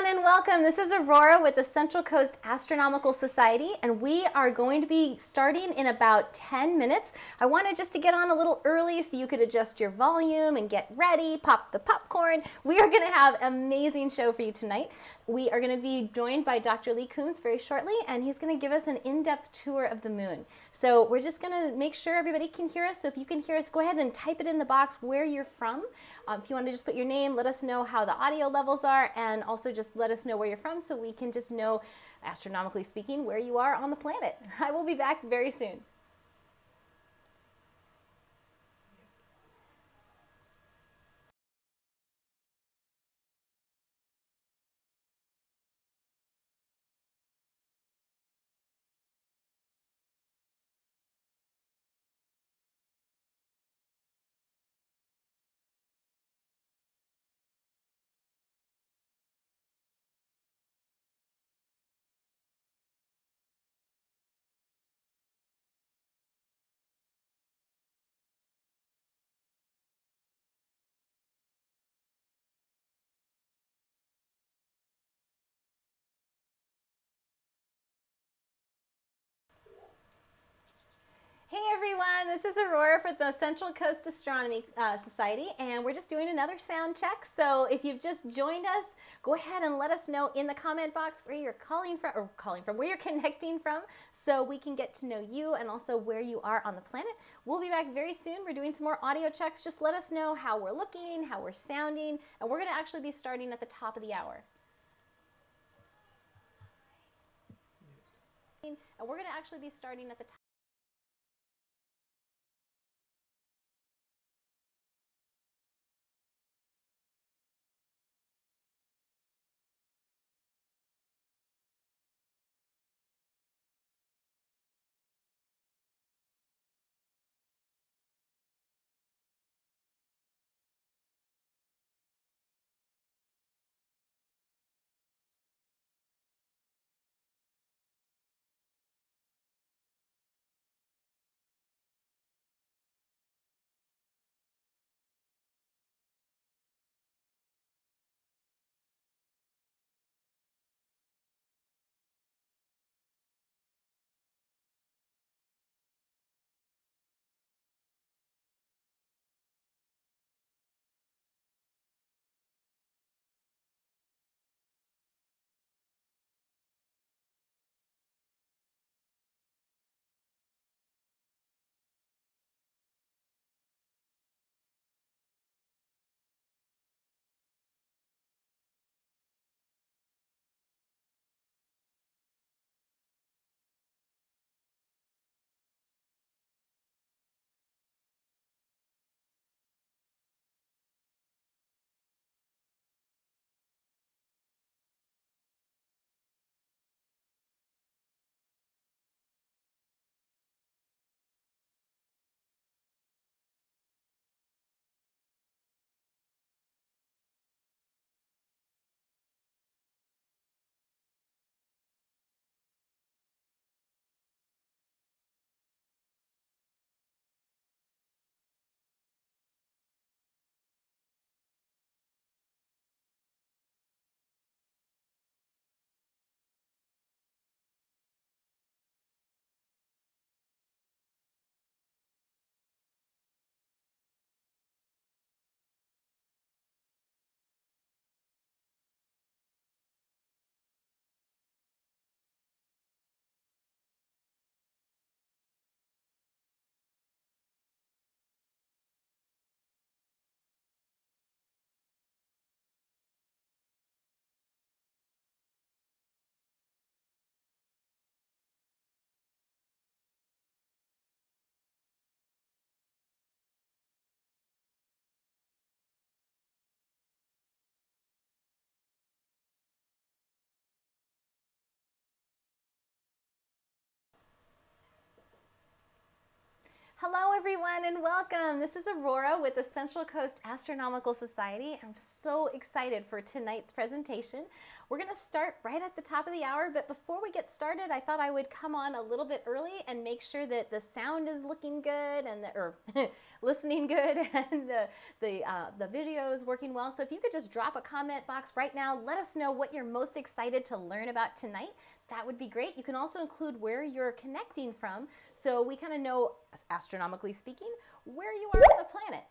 and welcome. This is Aurora with the Central Coast Astronomical Society, and we are going to be starting in about 10 minutes. I wanted just to get on a little early so you could adjust your volume and get ready, pop the popcorn. We are going to have an amazing show for you tonight. We are going to be joined by Dr. Lee Coombs very shortly, and he's going to give us an in-depth tour of the moon. So we're just going to make sure everybody can hear us. So if you can hear us, go ahead and type it in the box where you're from. If you want to just put your name, let us know how the audio levels are, and also just let us know where you're from so we can just know, astronomically speaking, where you are on the planet. I will be back very soon. Hey everyone, this is Aurora for the Central Coast Astronomy Society, and we're just doing another sound check. So if you've just joined us, go ahead and let us know in the comment box where you're where you're connecting from, so we can get to know you and also where you are on the planet. We'll be back very soon. We're doing some more audio checks. Just let us know how we're looking, how we're sounding, and we're going to actually be starting at the top of the hour. Hello everyone and welcome. This is Aurora with the Central Coast Astronomical Society. I'm so excited for tonight's presentation. We're going to start right at the top of the hour, but before we get started, I thought I would come on a little bit early and make sure that the sound is looking good and listening good and the video is working well. So if you could just drop a comment box right now, let us know what you're most excited to learn about tonight. That would be great. You can also include where you're connecting from, so we kind of know, astronomically speaking, where you are on the planet.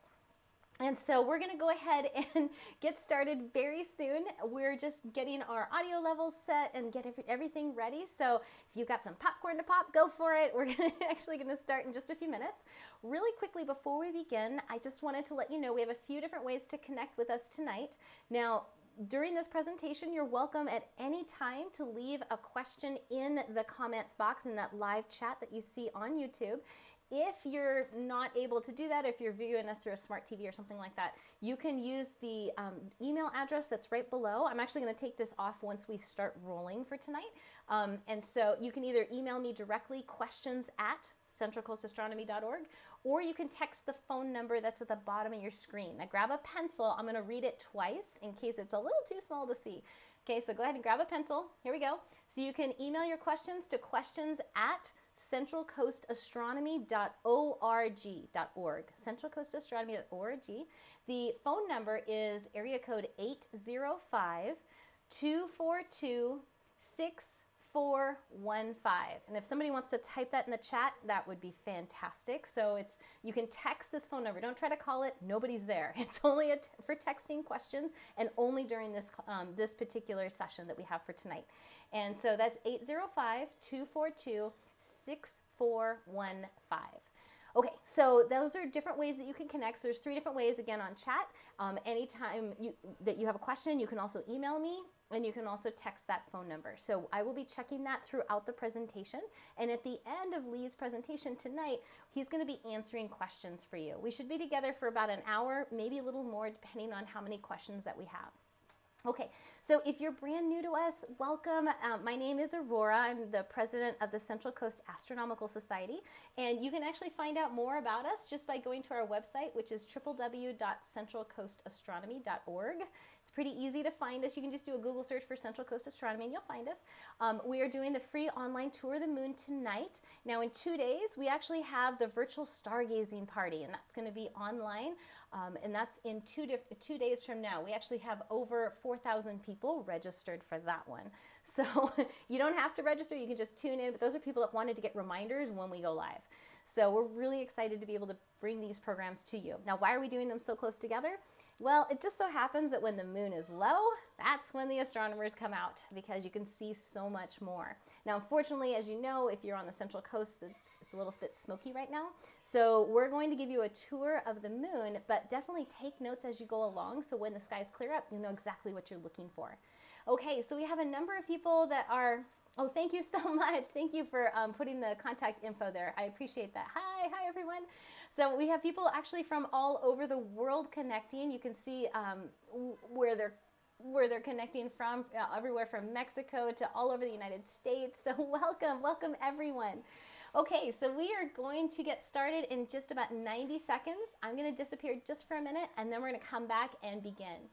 And so we're going to go ahead and get started very soon. We're just getting our audio levels set and get everything ready. So if you've got some popcorn to pop, go for it. We're actually going to start in just a few minutes. Really quickly, before we begin, I just wanted to let you know we have a few different ways to connect with us tonight. Now, during this presentation, you're welcome at any time to leave a question in the comments box in that live chat that you see on YouTube. If you're not able to do that, if you're viewing us through a smart TV or something like that, you can use the email address that's right below. I'm actually going to take this off once we start rolling for tonight. And so you can either email me directly, questions@centralcoastastronomy.org, or you can text the phone number that's at the bottom of your screen. Now grab a pencil. I'm going to read it twice in case it's a little too small to see. Okay, so go ahead and grab a pencil. Here we go. So you can email your questions to questions@centralcoastastronomy.org. centralcoastastronomy.org. The phone number is area code 805-242-6415. And if somebody wants to type that in the chat, that would be fantastic. So you can text this phone number. Don't try to call it. Nobody's there. It's only for texting questions, and only during this this particular session that we have for tonight. And so that's 805-242-6415. Okay, so those are different ways that you can connect. So there's 3 different ways, again, on chat. Anytime that you have a question, you can also email me, and you can also text that phone number. So I will be checking that throughout the presentation. And at the end of Lee's presentation tonight, he's going to be answering questions for you. We should be together for about an hour, maybe a little more, depending on how many questions that we have. Okay, so if you're brand new to us, welcome. My name is Aurora. I'm the president of the Central Coast Astronomical Society, and you can actually find out more about us just by going to our website, which is www.centralcoastastronomy.org. It's pretty easy to find us. You can just do a Google search for Central Coast Astronomy and you'll find us. We are doing the free online tour of the moon tonight. Now in 2 days, we actually have the virtual stargazing party, and that's going to be online, and that's in 2 days from now. We actually have over 4,000 people registered for that one. So you don't have to register, you can just tune in, but those are people that wanted to get reminders when we go live. So we're really excited to be able to bring these programs to you. Now, why are we doing them so close together? Well, it just so happens that when the moon is low, that's when the astronomers come out, because you can see so much more. Now, unfortunately, as you know, if you're on the Central Coast, it's a little bit smoky right now. So we're going to give you a tour of the moon, but definitely take notes as you go along, so when the skies clear up, you know exactly what you're looking for. Okay, so we have a number of people that are... Oh, thank you so much. Thank you for putting the contact info there. I appreciate that. Hi everyone. So we have people actually from all over the world connecting. You can see where they're connecting from, everywhere from Mexico to all over the United States. So welcome everyone. Okay, so we are going to get started in just about 90 seconds. I'm going to disappear just for a minute, and then we're going to come back and begin.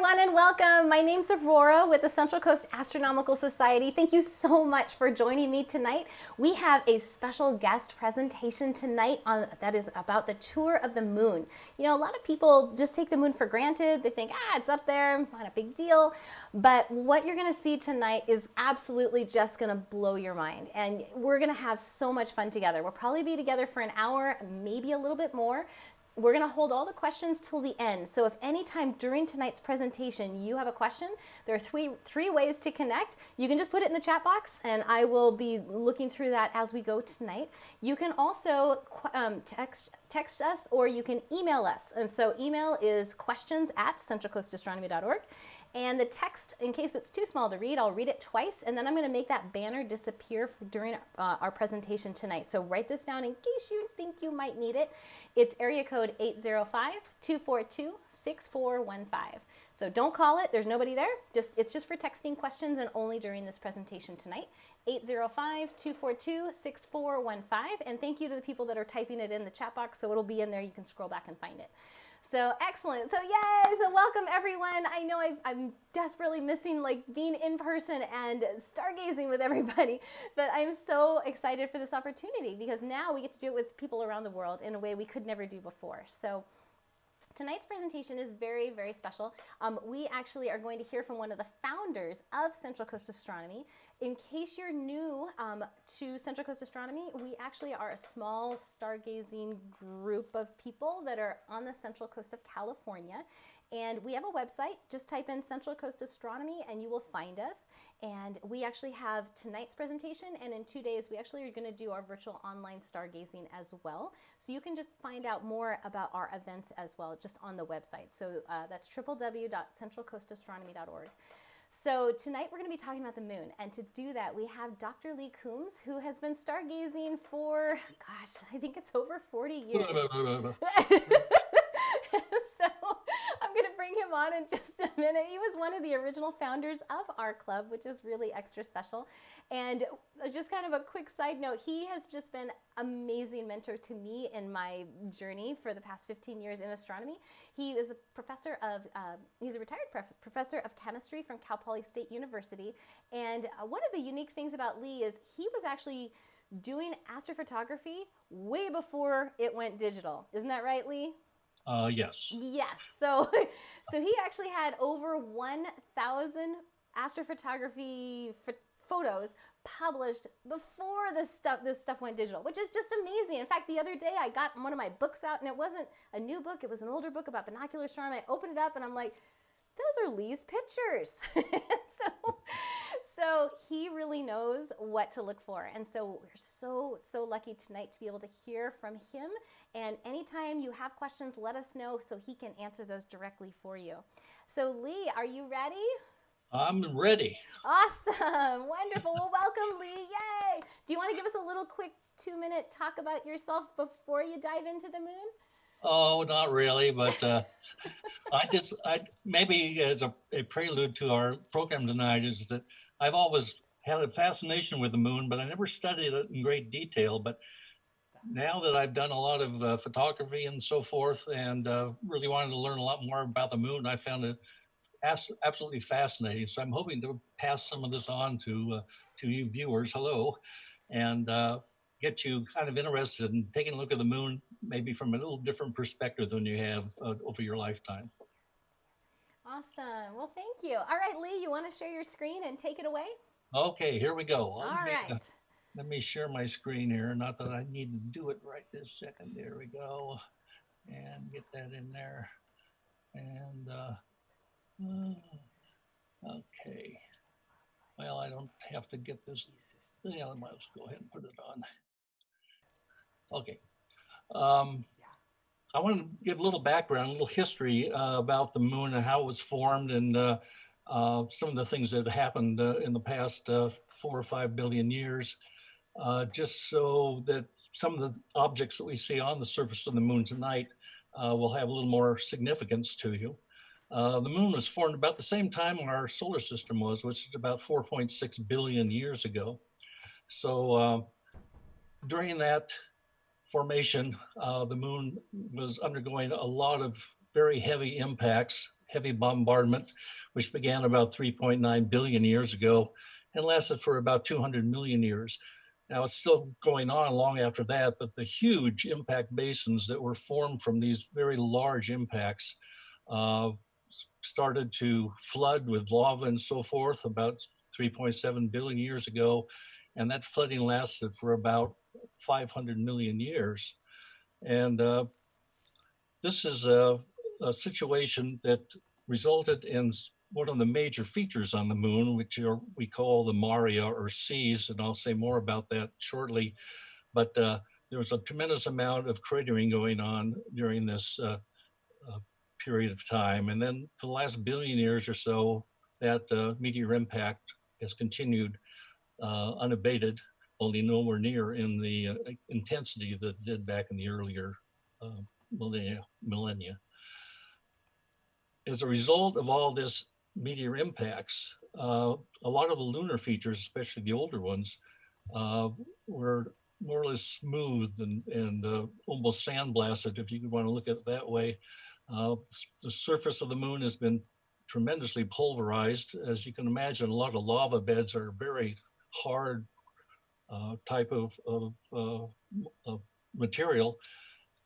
everyone, and welcome. My name's Aurora with the Central Coast Astronomical Society. Thank you so much for joining me tonight. We have a special guest presentation tonight that is about the tour of the moon. You know, a lot of people just take the moon for granted. They think, it's up there, not a big deal. But what you're going to see tonight is absolutely just going to blow your mind. And we're going to have so much fun together. We'll probably be together for an hour, maybe a little bit more. We're going to hold all the questions till the end. So if anytime during tonight's presentation you have a question, there are three ways to connect. You can just put it in the chat box and I will be looking through that as we go tonight. You can also text us or you can email us. And so email is questions@centralcoastastronomy.org. And the text, in case it's too small to read, I'll read it twice, and then I'm going to make that banner disappear during our presentation tonight. So write this down in case you think you might need it. It's area code 805-242-6415. So don't call it. There's nobody there. It's just for texting questions and only during this presentation tonight. 805-242-6415. And thank you to the people that are typing it in the chat box, so it'll be in there. You can scroll back and find it. So excellent. So yay, so welcome everyone. I know I'm desperately missing being in person and stargazing with everybody, but I'm so excited for this opportunity because now we get to do it with people around the world in a way we could never do before. So tonight's presentation is very, very special. We actually are going to hear from one of the founders of Central Coast Astronomy. In case you're new to Central Coast Astronomy, we actually are a small stargazing group of people that are on the Central Coast of California. And we have a website. Just type in Central Coast Astronomy and you will find us. And we actually have tonight's presentation, and in 2 days we actually are going to do our virtual online stargazing as well. So you can just find out more about our events as well just on the website. So that's www.centralcoastastronomy.org. So tonight we're going to be talking about the moon, and to do that we have Dr. Lee Coombs, who has been stargazing for, gosh, I think it's over 40 years. So I'm going to bring him on in just a minute. He was one of the original founders of our club, which is really extra special. And just kind of a quick side note, he has just been an amazing mentor to me in my journey for the past 15 years in astronomy. He is a professor of, he's a retired professor of chemistry from Cal Poly State University. And one of the unique things about Lee is he was actually doing astrophotography way before it went digital. Isn't that right, Lee? Yes. Yes. So he actually had over 1,000 astrophotography photos published before this stuff went digital, which is just amazing. In fact, the other day I got one of my books out, and it wasn't a new book. It was an older book about binocular astronomy. I opened it up, and I'm like, those are Lee's pictures. So he really knows what to look for. And so we're so lucky tonight to be able to hear from him. And anytime you have questions, let us know so he can answer those directly for you. So Lee, are you ready? I'm ready. Awesome. Wonderful. Well, welcome, Lee. Yay. Do you want to give us a little quick 2-minute talk about yourself before you dive into the moon? Oh, not really, but I maybe as a prelude to our program tonight is that I've always had a fascination with the moon, but I never studied it in great detail. But now that I've done a lot of photography and so forth, and really wanted to learn a lot more about the moon, I found it absolutely fascinating. So I'm hoping to pass some of this on to you viewers. Hello, and get you kind of interested in taking a look at the moon, maybe from a little different perspective than you have over your lifetime. Awesome. Well, thank you. All right, Lee, you want to share your screen and take it away? Okay, here we go. All right. Let me share my screen here. Not that I need to do it right this second. There we go. And get that in there. And okay. Well, I don't have to get this. Yeah, let's go ahead and put it on. Okay. I want to give a little background, a little history about the moon and how it was formed, and some of the things that happened in the past 4 or 5 billion years, just so that some of the objects that we see on the surface of the moon tonight will have a little more significance to you. The moon was formed about the same time our solar system was, which is about 4.6 billion years ago. So during that formation, the moon was undergoing a lot of very heavy impacts, heavy bombardment, which began about 3.9 billion years ago and lasted for about 200 million years. Now it's still going on long after that, but the huge impact basins that were formed from these very large impacts uh, started to flood with lava and so forth about 3.7 billion years ago. And that flooding lasted for about 500 million years. And this is a situation that resulted in one of the major features on the moon, which we call the Maria or seas, and I'll say more about that shortly. But there was a tremendous amount of cratering going on during this period of time. And then for the last billion years or so, that meteor impact has continued unabated, only nowhere near in the intensity that it did back in the earlier millennia. As a result of all this meteor impacts, a lot of the lunar features, especially the older ones, were more or less smooth and almost sandblasted, if you want to look at it that way. The surface of the moon has been tremendously pulverized. As you can imagine, a lot of lava beds are very hard type of material,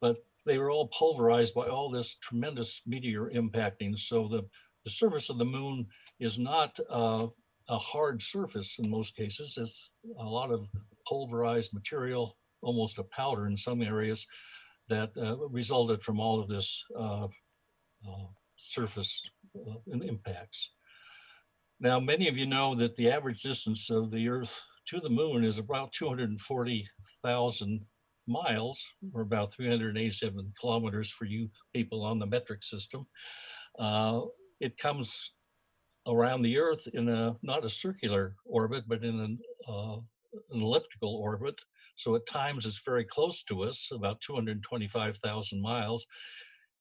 but they were all pulverized by all this tremendous meteor impacting. So the surface of the moon is not a hard surface in most cases. It's a lot of pulverized material, almost a powder in some areas, that resulted from all of this surface impacts. Now, many of you know that the average distance of the Earth to the moon is about 240,000 miles, or about 387 kilometers for you people on the metric system. It comes around the Earth in not a circular orbit, but in an elliptical orbit. So at times it's very close to us, about 225,000 miles,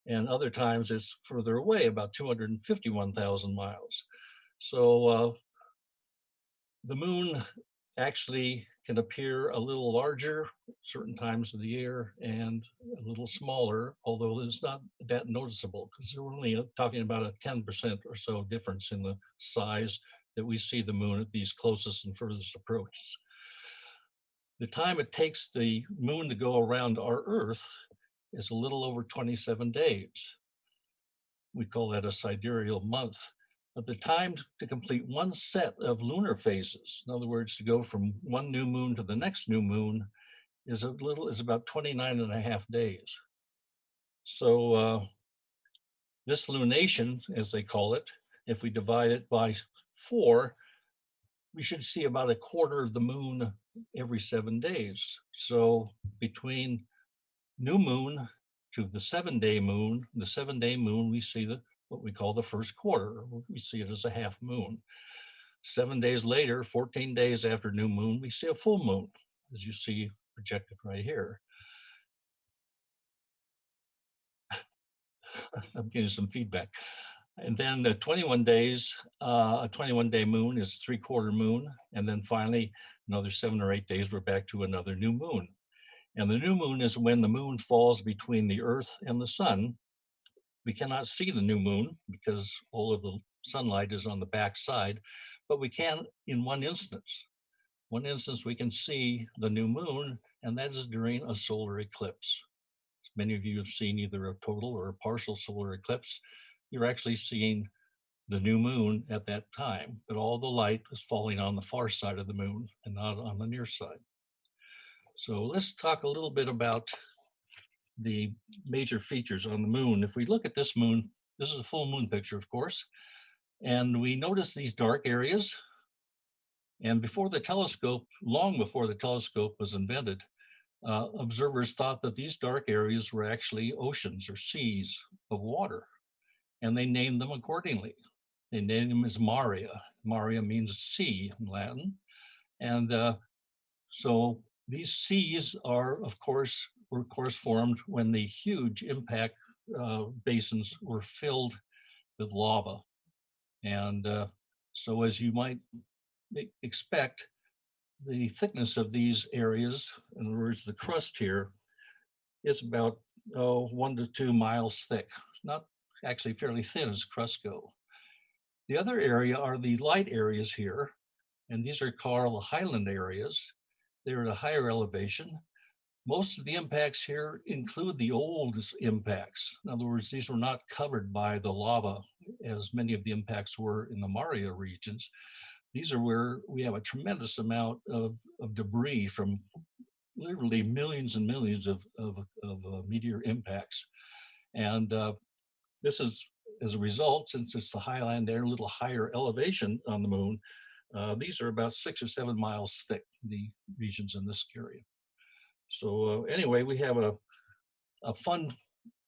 and other times it's further away, about 251,000 miles. So the moon actually can appear a little larger certain times of the year and a little smaller, although it's not that noticeable because we're only talking about a 10% or so difference in the size that we see the moon at these closest and furthest approaches. The time it takes the moon to go around our Earth is a little over 27 days. We call that a sidereal month. But the time to complete one set of lunar phases, in other words, to go from one new moon to the next new moon, is about 29 and a half days. So this lunation, as they call it, if we divide it by 4, we should see about a quarter of the moon every 7 days. So between new moon to the 7-day moon, we see what we call the first quarter. We see it as a half moon. 7 days later, 14 days after new moon, we see a full moon, as you see projected right here. I'm getting some feedback. And then the 21 days, a 21-day moon is 3/4 moon. And then finally, another 7 or 8 days, we're back to another new moon. And the new moon is when the moon falls between the Earth and the sun. We cannot see the new moon because all of the sunlight is on the back side, but we can in one instance. One instance we can see the new moon, and that is during a solar eclipse. Many of you have seen either a total or a partial solar eclipse. You're actually seeing the new moon at that time, but all the light is falling on the far side of the moon and not on the near side. So let's talk a little bit about the major features on the moon. If we look at this moon, this is a full moon picture, of course, and we notice these dark areas. And before the telescope, long before the telescope was invented, observers thought that these dark areas were actually oceans or seas of water, and they named them accordingly. They named them as Maria. Maria means sea in Latin. And so these seas were of course formed when the huge impact basins were filled with lava. And so as you might expect, the thickness of these areas, in other words, the crust here, is about 1 to 2 miles thick. Not actually fairly thin as crusts go. The other area are the light areas here, and these are called the highland areas. They're at a higher elevation. Most of the impacts here include the oldest impacts. In other words, these were not covered by the lava as many of the impacts were in the Maria regions. These are where we have a tremendous amount of debris from literally millions and millions of meteor impacts. And this is as a result, since it's the highland air, a little higher elevation on the moon, these are about 6 or 7 miles thick, the regions in this area. So anyway, we have a fun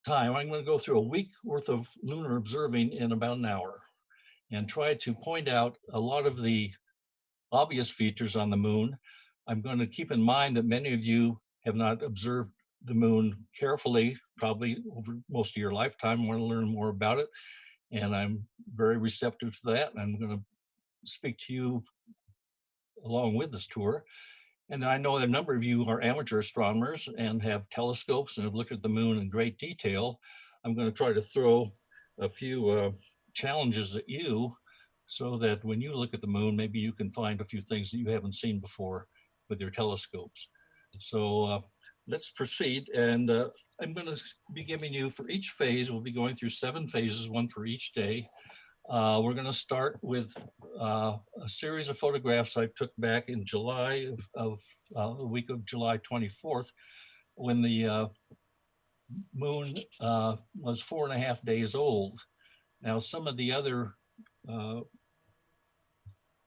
time. I'm going to go through a week worth of lunar observing in about an hour and try to point out a lot of the obvious features on the moon. I'm going to keep in mind that many of you have not observed the moon carefully, probably over most of your lifetime, want to learn more about it. And I'm very receptive to that. And I'm going to speak to you along with this tour. And then I know that a number of you are amateur astronomers and have telescopes and have looked at the moon in great detail. I'm going to try to throw a few challenges at you so that when you look at the moon, maybe you can find a few things that you haven't seen before with your telescopes. So let's proceed. And I'm going to be giving you, for each phase, we'll be going through 7 phases, one for each day. We're going to start with a series of photographs I took back in July of the week of July 24th, when the moon was 4.5 days old. Now, some of the other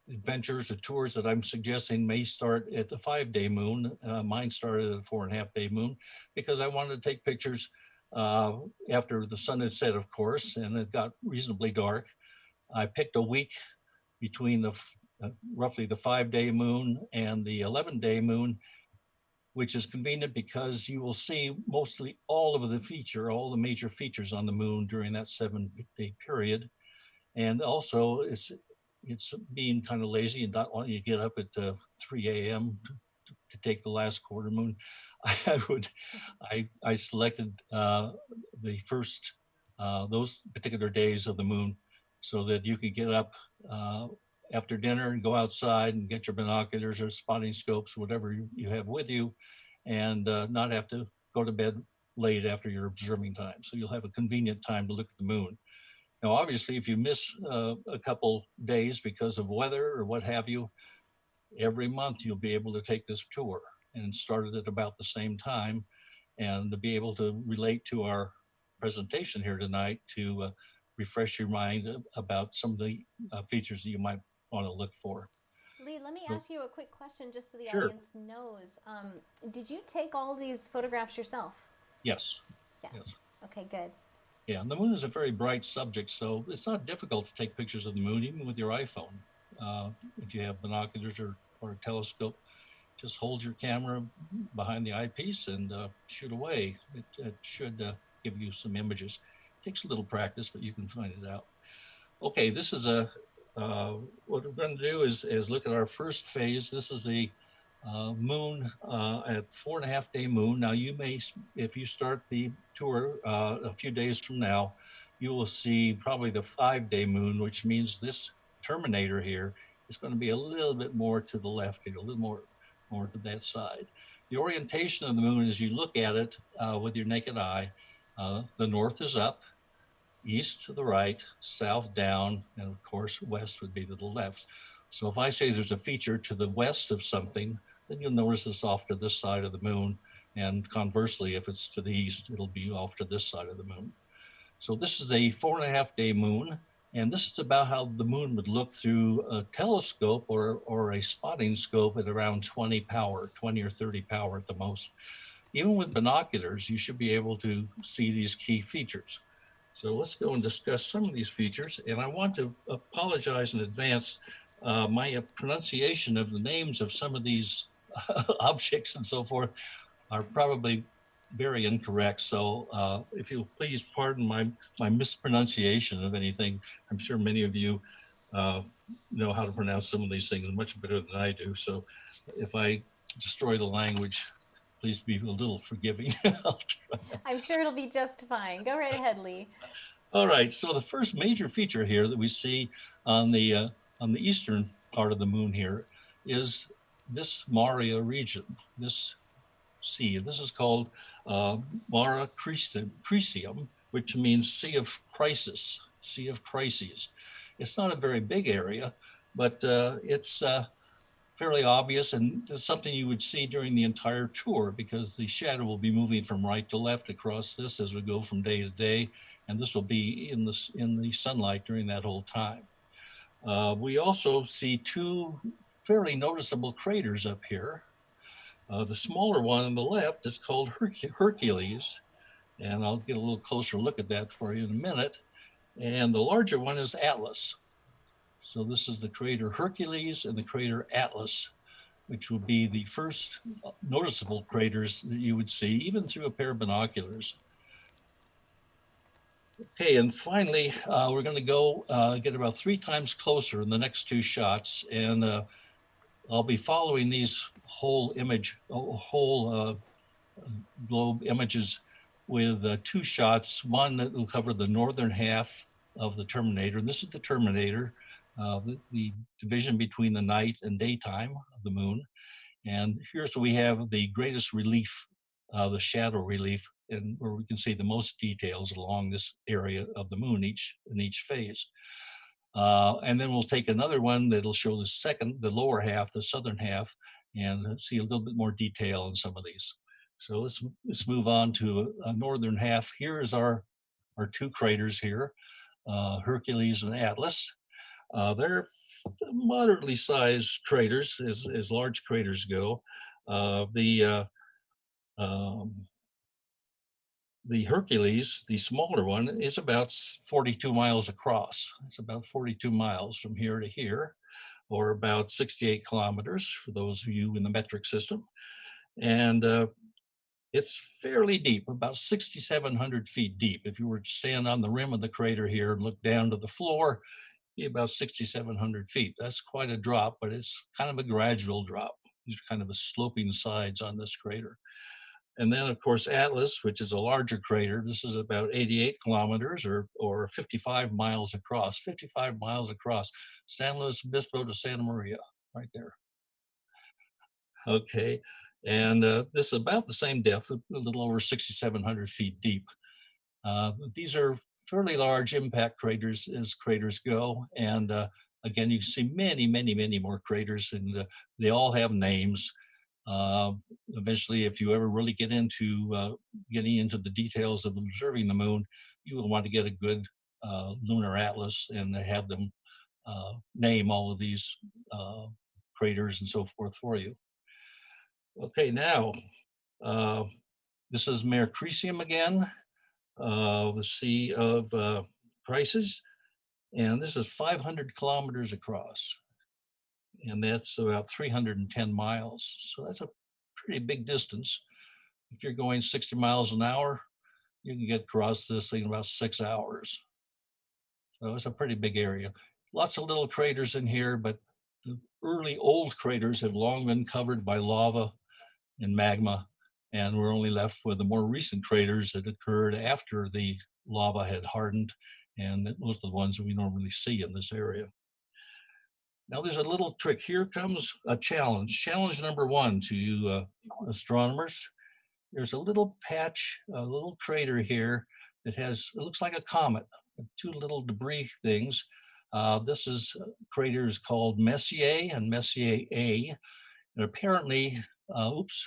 adventures or tours that I'm suggesting may start at the 5-day moon. Mine started at a 4.5-day moon because I wanted to take pictures after the sun had set, of course, and it got reasonably dark. I picked a week between the roughly the 5-day moon and the 11-day moon, which is convenient because you will see mostly all of the all the major features on the moon during that 7-day period. And also it's being kind of lazy and not wanting to get up at 3 a.m. to take the last quarter moon. I selected the first those particular days of the moon so that you could get up after dinner and go outside and get your binoculars or spotting scopes, whatever you have with you, and not have to go to bed late after your observing time. So you'll have a convenient time to look at the moon. Now, obviously, if you miss a couple days because of weather or what have you, every month you'll be able to take this tour, and start it at about the same time, and to be able to relate to our presentation here tonight to refresh your mind about some of the features that you might want to look for. Lee, let me ask you a quick question just so the Sure. audience knows. Did you take all these photographs yourself? Yes. Yes. Okay, good. Yeah, and the moon is a very bright subject, so it's not difficult to take pictures of the moon, even with your iPhone. If you have binoculars or a telescope, just hold your camera behind the eyepiece and shoot away. It should give you some images. It takes a little practice, but you can find it out. Okay, this is what we're going to do is look at our first phase. This is the moon at 4.5-day moon. Now you may, if you start the tour a few days from now, you will see probably the 5-day moon, which means this terminator here is going to be a little bit more to the left here, a little more to that side. The orientation of the moon as you look at it with your naked eye, the north is up, east to the right, south down, and of course west would be to the left. So if I say there's a feature to the west of something, then you'll notice it's off to this side of the moon. And conversely, if it's to the east, it'll be off to this side of the moon. So this is a 4.5-day moon. And this is about how the moon would look through a telescope or a spotting scope at around 20 power, 20 or 30 power at the most. Even with binoculars, you should be able to see these key features. So let's go and discuss some of these features. And I want to apologize in advance. My pronunciation of the names of some of these objects and so forth are probably very incorrect. So if you'll please pardon my mispronunciation of anything. I'm sure many of you know how to pronounce some of these things much better than I do. So if I destroy the language, please be a little forgiving. I'm sure it'll be just fine. Go right ahead, Lee. All right, so the first major feature here that we see on the eastern part of the moon here is this Maria region, this sea. This is called uh, Mare Crisium, which means Sea of Crisis, Sea of Crises. It's not a very big area, but it's fairly obvious, and it's something you would see during the entire tour because the shadow will be moving from right to left across this as we go from day to day, and this will be in the sunlight during that whole time. We also see two fairly noticeable craters up here. The smaller one on the left is called Hercules, and I'll get a little closer look at that for you in a minute. And the larger one is Atlas. So this is the crater Hercules and the crater Atlas, which will be the first noticeable craters that you would see even through a pair of binoculars. Okay, and finally, we're going to go get about 3 times closer in the next two shots, and I'll be following these whole globe images with 2 shots, one that will cover the northern half of the terminator. And this is the terminator, the division between the night and daytime of the moon. And here's where we have the greatest relief, the shadow relief, and where we can see the most details along this area of the moon in each phase. And then we'll take another one that'll show the lower half, the southern half, and see a little bit more detail in some of these. So let's move on to a northern half. Here is our two craters here, Hercules and Atlas. They're moderately sized craters as large craters go. Uh, the uh, um, the Hercules, the smaller one, is about 42 miles across. It's about 42 miles from here to here, or about 68 kilometers for those of you in the metric system. And it's fairly deep, about 6,700 feet deep. If you were to stand on the rim of the crater here and look down to the floor, be about 6,700 feet. That's quite a drop, but it's kind of a gradual drop. These are kind of the sloping sides on this crater. And then, of course, Atlas, which is a larger crater. This is about 88 kilometers or 55 miles across, 55 miles across, San Luis Obispo to Santa Maria, right there. Okay. And this is about the same depth, a little over 6,700 feet deep. These are fairly large impact craters as craters go. And again, you can see many, many, many more craters, and they all have names. Uh, Eventually, if you ever really get into getting into the details of observing the moon, you will want to get a good lunar atlas and have them name all of these uh, craters and so forth for you. Okay, now uh, this is Mare Crisium again, the Sea of Crisis, and this is 500 kilometers across, and that's about 310 miles. So that's a pretty big distance. If you're going 60 miles an hour, you can get across this thing in about 6 hours. So it's a pretty big area. Lots of little craters in here, but the early old craters have long been covered by lava and magma, and we're only left with the more recent craters that occurred after the lava had hardened, and those are the ones that we normally see in this area. Now there's a little trick. Here comes a challenge. Challenge number one to you astronomers. There's a little patch, a little crater here that has, it looks like a comet, two little debris things. This is crater is called Messier and Messier A. And apparently, oops,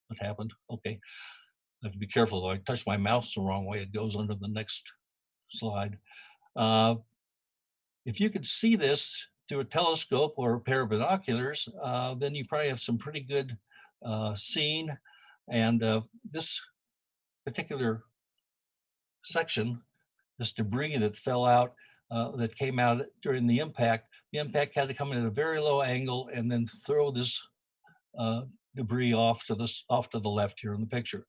what happened? Okay, I have to be careful though. I touched my mouse the wrong way. It goes under the next slide. Uh, if you could see this through a telescope or a pair of binoculars, then you probably have some pretty good seeing. And this particular section, this debris that fell out, that came out during the impact had to come in at a very low angle and then throw this uh, debris off to the left here in the picture.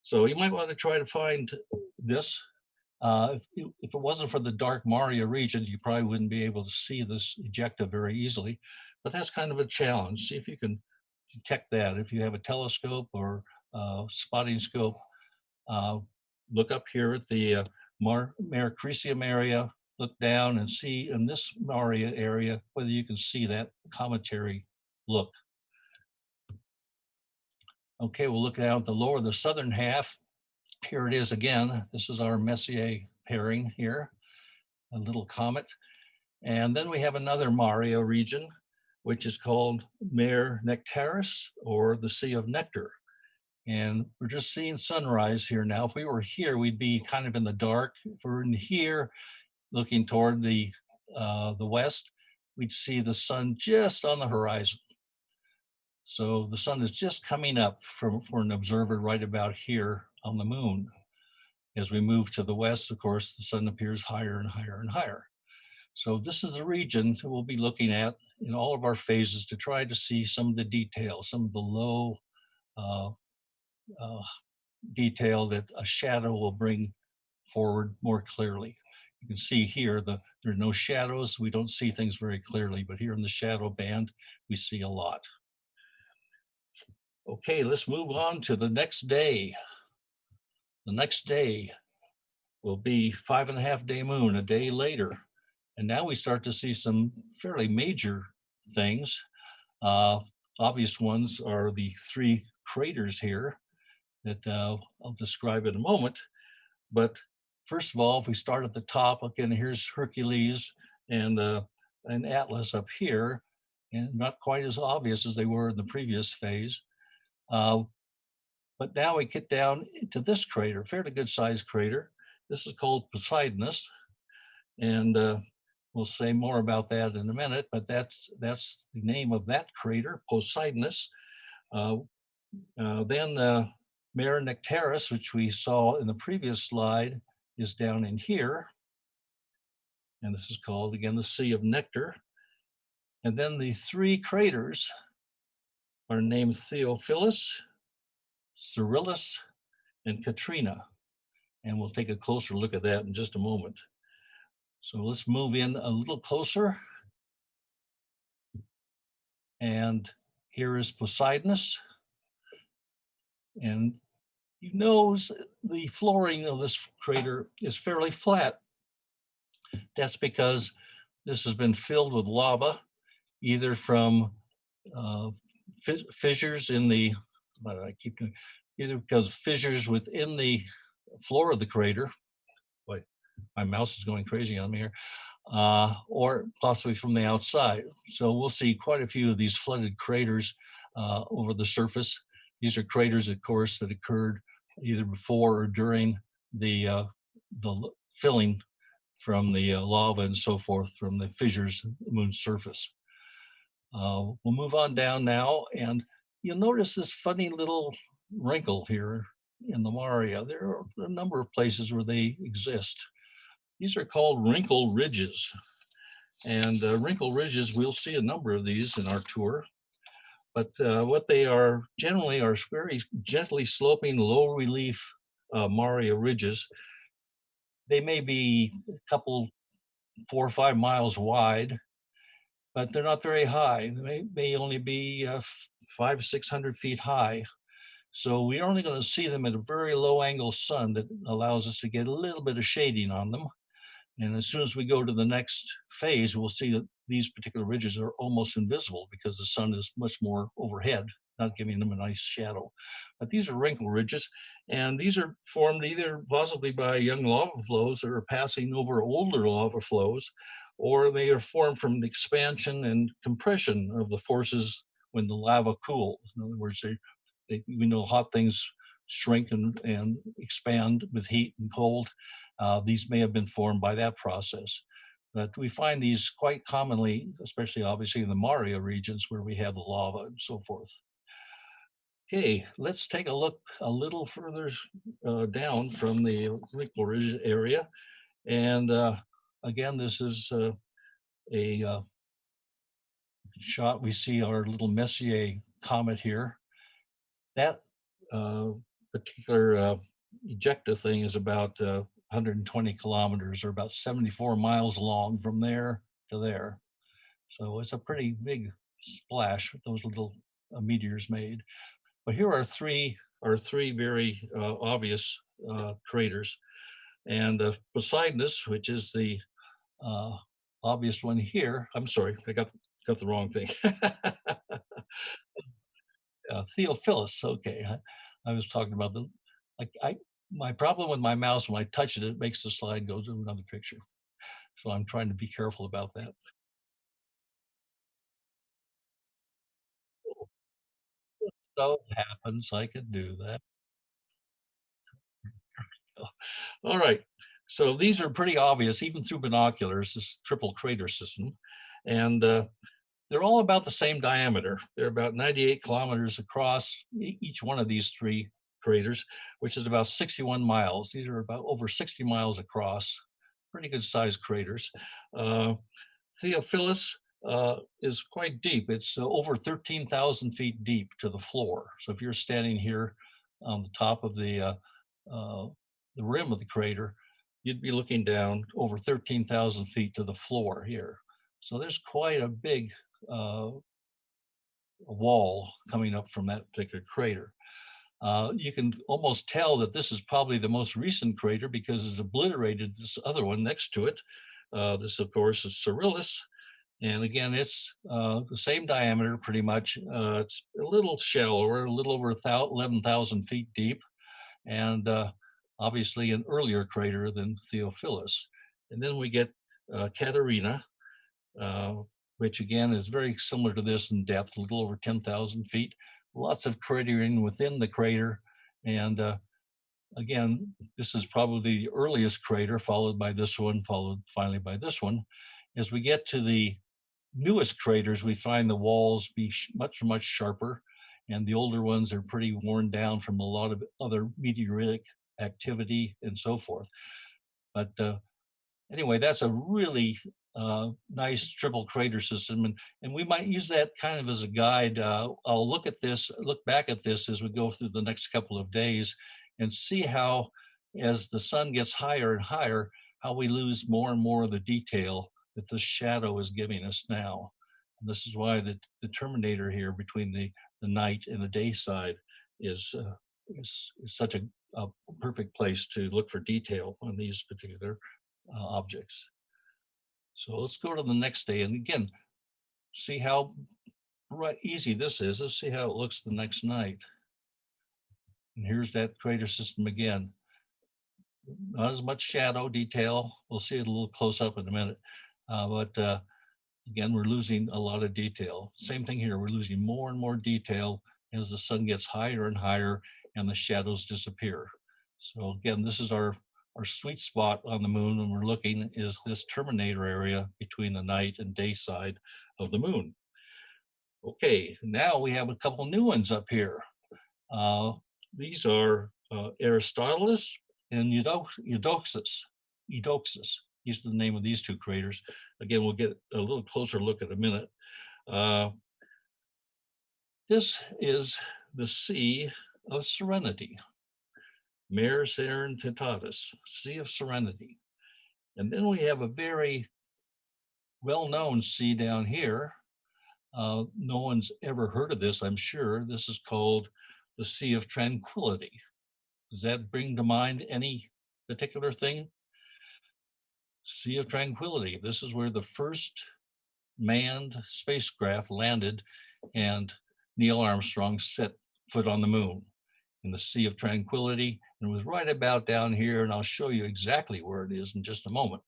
So you might want to try to find this. If it wasn't for the dark Maria region, you probably wouldn't be able to see this ejecta very easily. But that's kind of a challenge. See if you can detect that. If you have a telescope or spotting scope, uh, look up here at the Mare Crisium area, look down and see in this Maria area whether you can see that cometary look. Okay, we'll look down at the southern half. Here it is again. This is our Messier pairing here, a little comet. And then we have another Maria region, which is called Mare Nectaris, or the Sea of Nectar. And we're just seeing sunrise here now. If we were here, we'd be kind of in the dark. If we're in here, looking toward the west, we'd see the sun just on the horizon. So the sun is just coming up for an observer right about here on the moon. As we move to the west, of course, the sun appears higher and higher and higher. So this is the region that we'll be looking at in all of our phases to try to see some of the details, some of the low uh, detail that a shadow will bring forward more clearly. You can see here there are no shadows. We don't see things very clearly, but here in the shadow band, we see a lot. Okay, let's move on to the next day. The next day will be 5.5-day moon, a day later. And now we start to see some fairly major things. Obvious ones are the 3 craters here that I'll describe in a moment. But first of all, if we start at the top, again, here's Hercules and Atlas up here, and not quite as obvious as they were in the previous phase. But now we get down to this crater, fairly good sized crater. This is called Poseidonus, and we'll say more about that in a minute, but that's the name of that crater, Poseidonus. Then Mare Nectaris, which we saw in the previous slide, is down in here. And this is called, again, the Sea of Nectar. And then the 3 craters are named Theophilus, Cyrillus, and Katrina. And we'll take a closer look at that in just a moment. So let's move in a little closer. And here is Poseidonus. And you notice the flooring of this crater is fairly flat. That's because this has been filled with lava, either from fissures in the, either because fissures within the floor of the crater. Boy, my mouse is going crazy on me here. Or possibly from the outside. So we'll see quite a few of these flooded craters over the surface. These are craters, of course, that occurred either before or during the filling from the lava and so forth from the fissures of the moon's surface. We'll move on down now, and you'll notice this funny little wrinkle here in the Maria. There are a number of places where they exist. These are called wrinkle ridges. And wrinkle ridges, we'll see a number of these in our tour. But what they are generally are very gently sloping, low relief Maria ridges. They may be a couple, 4 or 5 miles wide, but they're not very high. They may only be 500 or 600 feet high. So we're only going to see them at a very low angle sun that allows us to get a little bit of shading on them. And as soon as we go to the next phase, we'll see that these particular ridges are almost invisible because the sun is much more overhead, not giving them a nice shadow. But these are wrinkle ridges, and these are formed either possibly by young lava flows that are passing over older lava flows, or they are formed from the expansion and compression of the forces when the lava cools. In other words, we know hot things shrink and expand with heat and cold. These may have been formed by that process. But we find these quite commonly, especially obviously in the Maria regions where we have the lava and so forth. Okay, let's take a look a little further down from the wrinkle ridge area. And again, this is a shot. We see our little Messier comet here. That particular ejecta thing is about 120 kilometers, or about 74 miles long from there to there. So it's a pretty big splash that those little meteors made. But here are three very obvious craters. And Poseidonus, which is the obvious one here. I'm sorry, I got the wrong thing. Theophilus. Okay, I was talking about the like I my problem with my mouse when I touch it, it makes the slide go to another picture. So I'm trying to be careful about that. So it happens. I could do that. All right. So these are pretty obvious, even through binoculars. This triple crater system, and they're all about the same diameter. They're about 98 kilometers across, each one of these three craters, which is about 61 miles. These are about over 60 miles across, pretty good sized craters. Uh, Theophilus is quite deep. It's over 13,000 feet deep to the floor. So if you're standing here on the top of uh, the rim of the crater, you'd be looking down over 13,000 feet to the floor here. So there's quite a big uh, wall coming up from that particular crater. You can almost tell that this is probably the most recent crater because it's obliterated this other one next to it. This, of course, is Cyrillus. And again, it's the same diameter pretty much. It's a little shallower, a little over 11,000 feet deep, and obviously an earlier crater than Theophilus. And then we get Catarina, uh, which again is very similar to this in depth, a little over 10,000 feet. Lots of cratering within the crater. And again, this is probably the earliest crater, followed by this one, followed finally by this one. As we get to the newest craters, we find the walls be much sharper, and the older ones are pretty worn down from a lot of other meteoritic activity and so forth. But anyway, that's a really nice triple crater system, and we might use that kind of as a guide. I'll look back at this as we go through the next couple of days, and see how, as the sun gets higher and higher, how we lose more and more of the detail that the shadow is giving us now. And this is why the terminator here between the night and the day side is is such a perfect place to look for detail on these particular objects. So let's go to the next day and again, see how easy this is. Let's see how it looks the next night. And here's that crater system again. Not as much shadow detail. We'll see it a little close up in a minute. But again, we're losing a lot of detail. Same thing here. We're losing more and more detail as the sun gets higher and higher and the shadows disappear. So again, this is our sweet spot on the moon when we're looking is this terminator area between the night and day side of the moon. Okay, now we have a couple new ones up here. These are Aristoteles and Eudoxus. Eudoxus. These are the name of these two craters. Again, we'll get a little closer look in a minute. This is the Sea of Serenity. Mare Serenitatis, Sea of Serenity. And then we have a very well-known sea down here. No one's ever heard of this, I'm sure. This is called the Sea of Tranquility. Does that bring to mind any particular thing? Sea of Tranquility. This is where the first manned spacecraft landed and Neil Armstrong set foot on the moon in the Sea of Tranquility. And it was right about down here, and I'll show you exactly where it is in just a moment.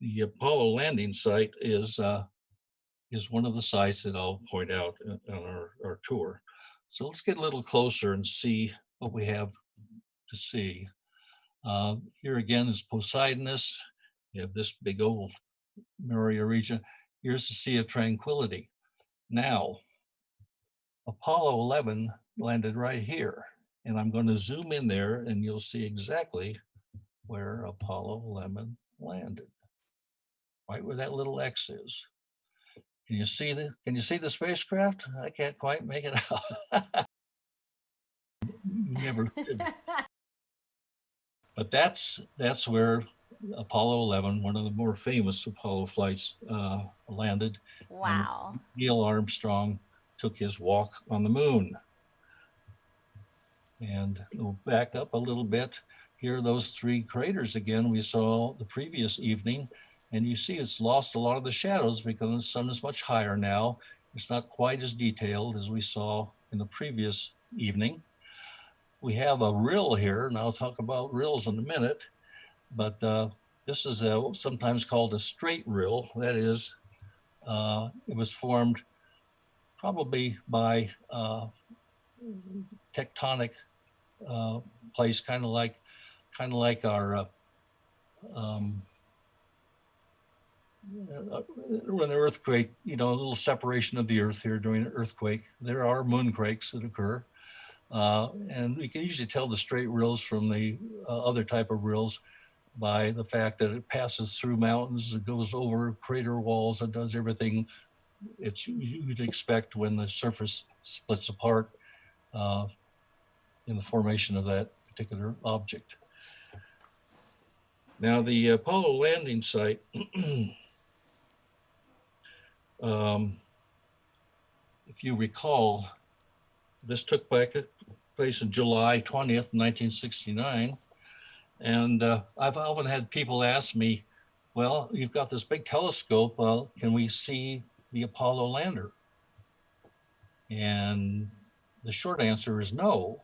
The Apollo landing site is one of the sites that I'll point out on our tour. So let's get a little closer and see what we have to see. Here again is Poseidonus. You have this big old Maria region. Here's the Sea of Tranquility. Now, Apollo 11 landed right here, and I'm going to zoom in there and you'll see exactly where Apollo 11 landed, right where that little X is. Can you see the spacecraft? I can't quite make it out. Never could. But that's where Apollo 11, one of the more famous Apollo flights, landed. Wow. And Neil Armstrong took his walk on the moon. And we'll back up a little bit. here are those three craters again we saw the previous evening. And you see it's lost a lot of the shadows because the sun is much higher now. It's not quite as detailed as we saw in the previous evening. We have a rill here, and I'll talk about rills in a minute, but this is sometimes called a straight rill. That is, it was formed probably by tectonic place, kind of like our when an earthquake, a little separation of the earth here during an earthquake. There are moonquakes that occur. And we can usually tell the straight rills from the other type of rills by the fact that it passes through mountains, it goes over crater walls, it does everything you'd expect when the surface splits apart in the formation of that particular object. Now, the Apollo landing site, if you recall, this took place in July 20th, 1969. And I've often had people ask me, well, you've got this big telescope, can we see the Apollo lander? And the short answer is no,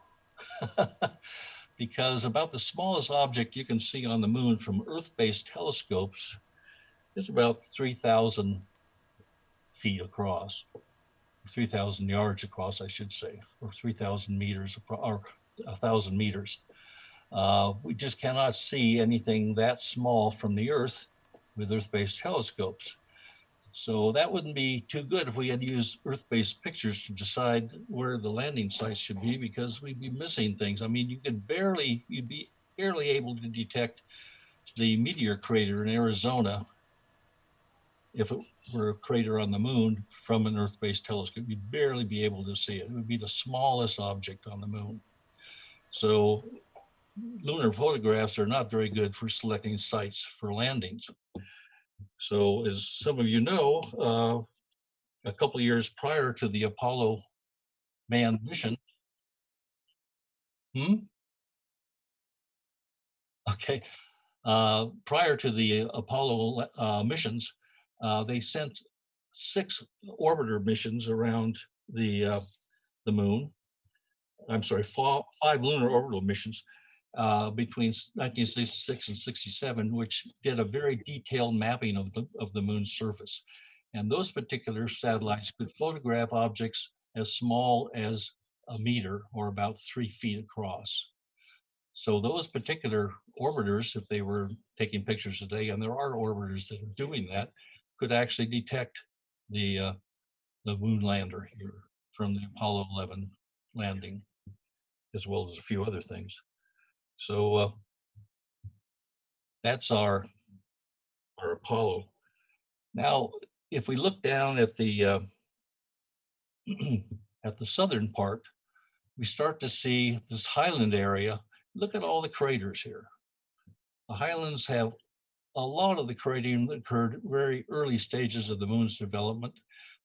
because about the smallest object you can see on the moon from Earth-based telescopes is about 3,000 feet across, 3,000 yards across, I should say, or 3,000 meters, or 1,000 meters. We just cannot see anything that small from the Earth with Earth-based telescopes. So that wouldn't be too good if we had used Earth-based pictures to decide where the landing sites should be, because we'd be missing things. I mean, you'd be barely able to detect the meteor crater in Arizona if it were a crater on the moon from an Earth-based telescope. You'd barely be able to see it. It would be the smallest object on the moon. So lunar photographs are not very good for selecting sites for landings. So as some of you know, a couple of years prior to the Apollo manned mission, okay, prior to the Apollo missions, they sent 6 orbiter missions around the moon. I'm sorry, 5 lunar orbital missions between 1966 and 67, which did a very detailed mapping of the moon's surface. And those particular satellites could photograph objects as small as a meter, or about 3 feet across. So those particular orbiters, if they were taking pictures today, and there are orbiters that are doing that, could actually detect the moon lander here from the Apollo 11 landing, as well as a few other things. So that's our Apollo. Now, if we look down at the at the southern part, we start to see this highland area. Look at all the craters here. The highlands have a lot of the cratering that occurred very early stages of the moon's development.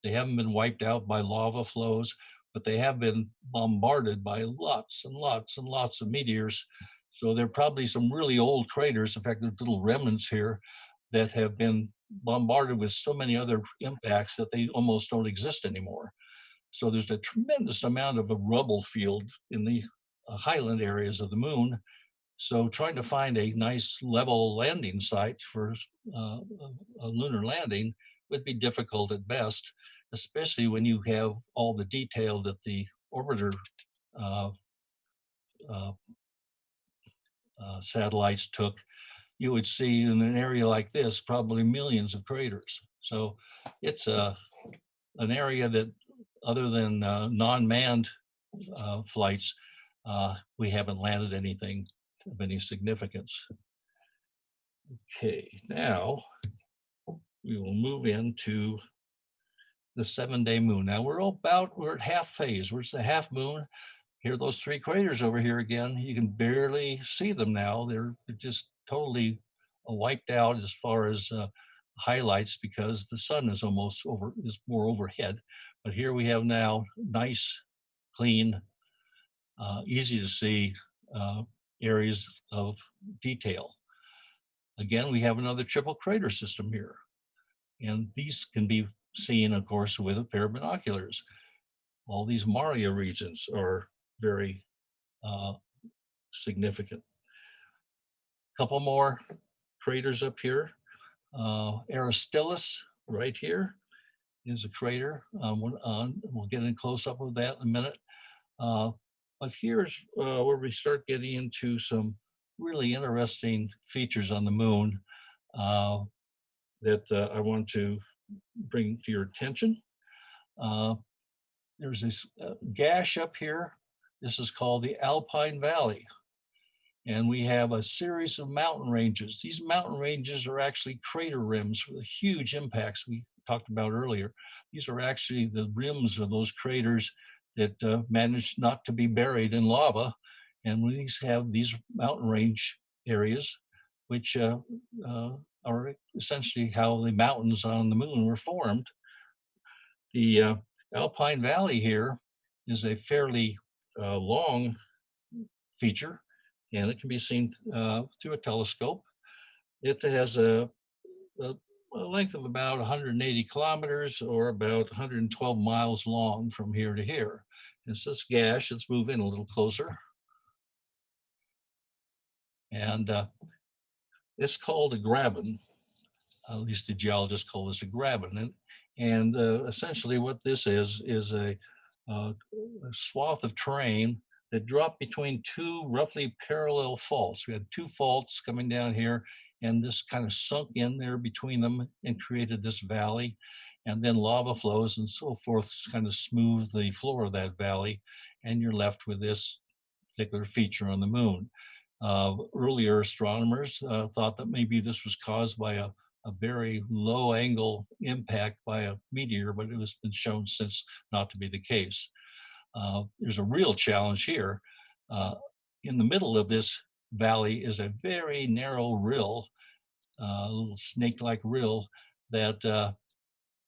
They haven't been wiped out by lava flows, but they have been bombarded by lots and lots and lots of meteors. So there are probably some really old craters. In fact, there's little remnants here that have been bombarded with so many other impacts that they almost don't exist anymore. So there's a tremendous amount of a rubble field in the highland areas of the moon. So trying to find a nice level landing site for a lunar landing would be difficult at best, especially when you have all the detail that the orbiter satellites took. You would see in an area like this probably millions of craters. So it's an area that, other than non-manned flights, we haven't landed anything of any significance. Okay, now we will move into the 7-day moon. Now we're at half phase. We're at the half moon. Here are those 3 craters over here again. You can barely see them now. They're just totally wiped out as far as highlights, because the sun is more overhead. But here we have now nice, clean, easy to see areas of detail. Again, we have another triple crater system here, and these can be seen, of course, with a pair of binoculars. All these Maria regions are very uh, significant. A couple more craters up here. Aristillus right here is a crater. We'll get in close up of that in a minute. Uh, but here's where we start getting into some really interesting features on the moon uh, that I want to bring to your attention. Uh, there's this gash up here. This is called the Alpine Valley. And we have a series of mountain ranges. These mountain ranges are actually crater rims for the huge impacts we talked about earlier. These are actually the rims of those craters that managed not to be buried in lava. And we have these mountain range areas, which are essentially how the mountains on the moon were formed. The Alpine Valley here is a fairly long feature, and it can be seen through a telescope. It has a length of about 180 kilometers or about 112 miles long from here to here. It's this gash. Let's move in a little closer. And it's called a graben. At least the geologists call this a graben. And essentially what this is a swath of terrain that dropped between two roughly parallel faults. We had two faults coming down here, and this kind of sunk in there between them and created this valley. And then lava flows and so forth kind of smooth the floor of that valley, and you're left with this particular feature on the moon. Earlier astronomers thought that maybe this was caused by a very low angle impact by a meteor, but it has been shown since not to be the case. There's a real challenge here. In the middle of this valley is a very narrow rill, a little snake-like rill that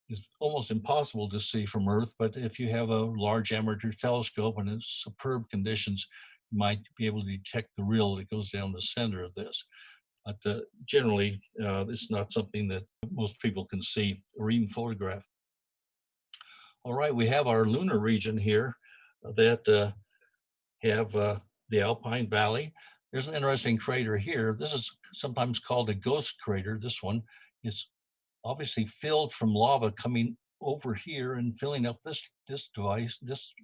is almost impossible to see from Earth, but if you have a large amateur telescope and in superb conditions, you might be able to detect the rill that goes down the center of this. But generally, it's not something that most people can see or even photograph. All right, we have our lunar region here that have the Alpine Valley. There's an interesting crater here. This is sometimes called a ghost crater. This one is obviously filled from lava coming over here and filling up this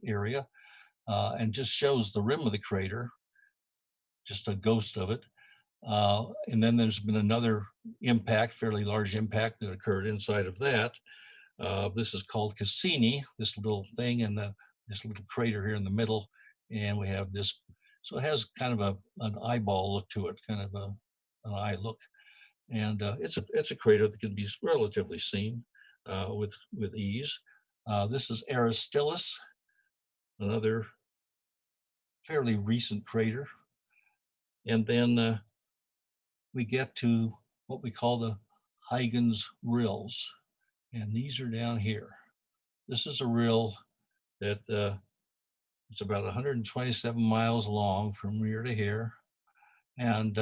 area, and just shows the rim of the crater, just a ghost of it. And then there's been another impact, fairly large impact that occurred inside of that. This is called Cassini, this little thing, and this little crater here in the middle. And we have this, so it has kind of an eyeball look to it, kind of an eye look. And it's a crater that can be relatively seen with ease. This is Aristillus, another fairly recent crater. And then we get to what we call the Huygens rills, and these are down here. This is a rill that it's about 127 miles long from here to here, and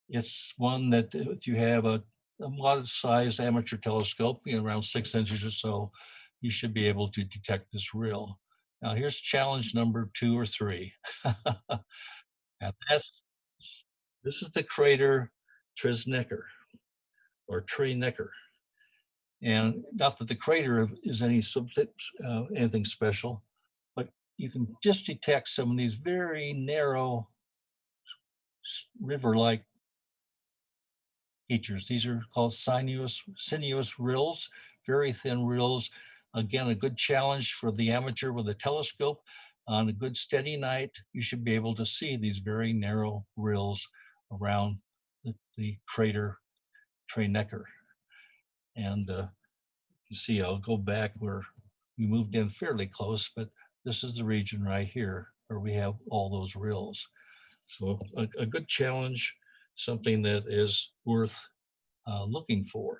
it's one that if you have a modest-sized amateur telescope, around 6 inches or so, you should be able to detect this rill. Now here's challenge number 2 or 3, and this is the crater Tresnecker or Trenecker. And not that the crater is anything special, but you can just detect some of these very narrow river-like features. These are called sinuous rills, very thin rills. Again, a good challenge for the amateur with a telescope. On a good steady night, you should be able to see these very narrow rills around the crater Trenecker. And you see, I'll go back where we moved in fairly close, but this is the region right here where we have all those rills. So a good challenge, something that is worth looking for.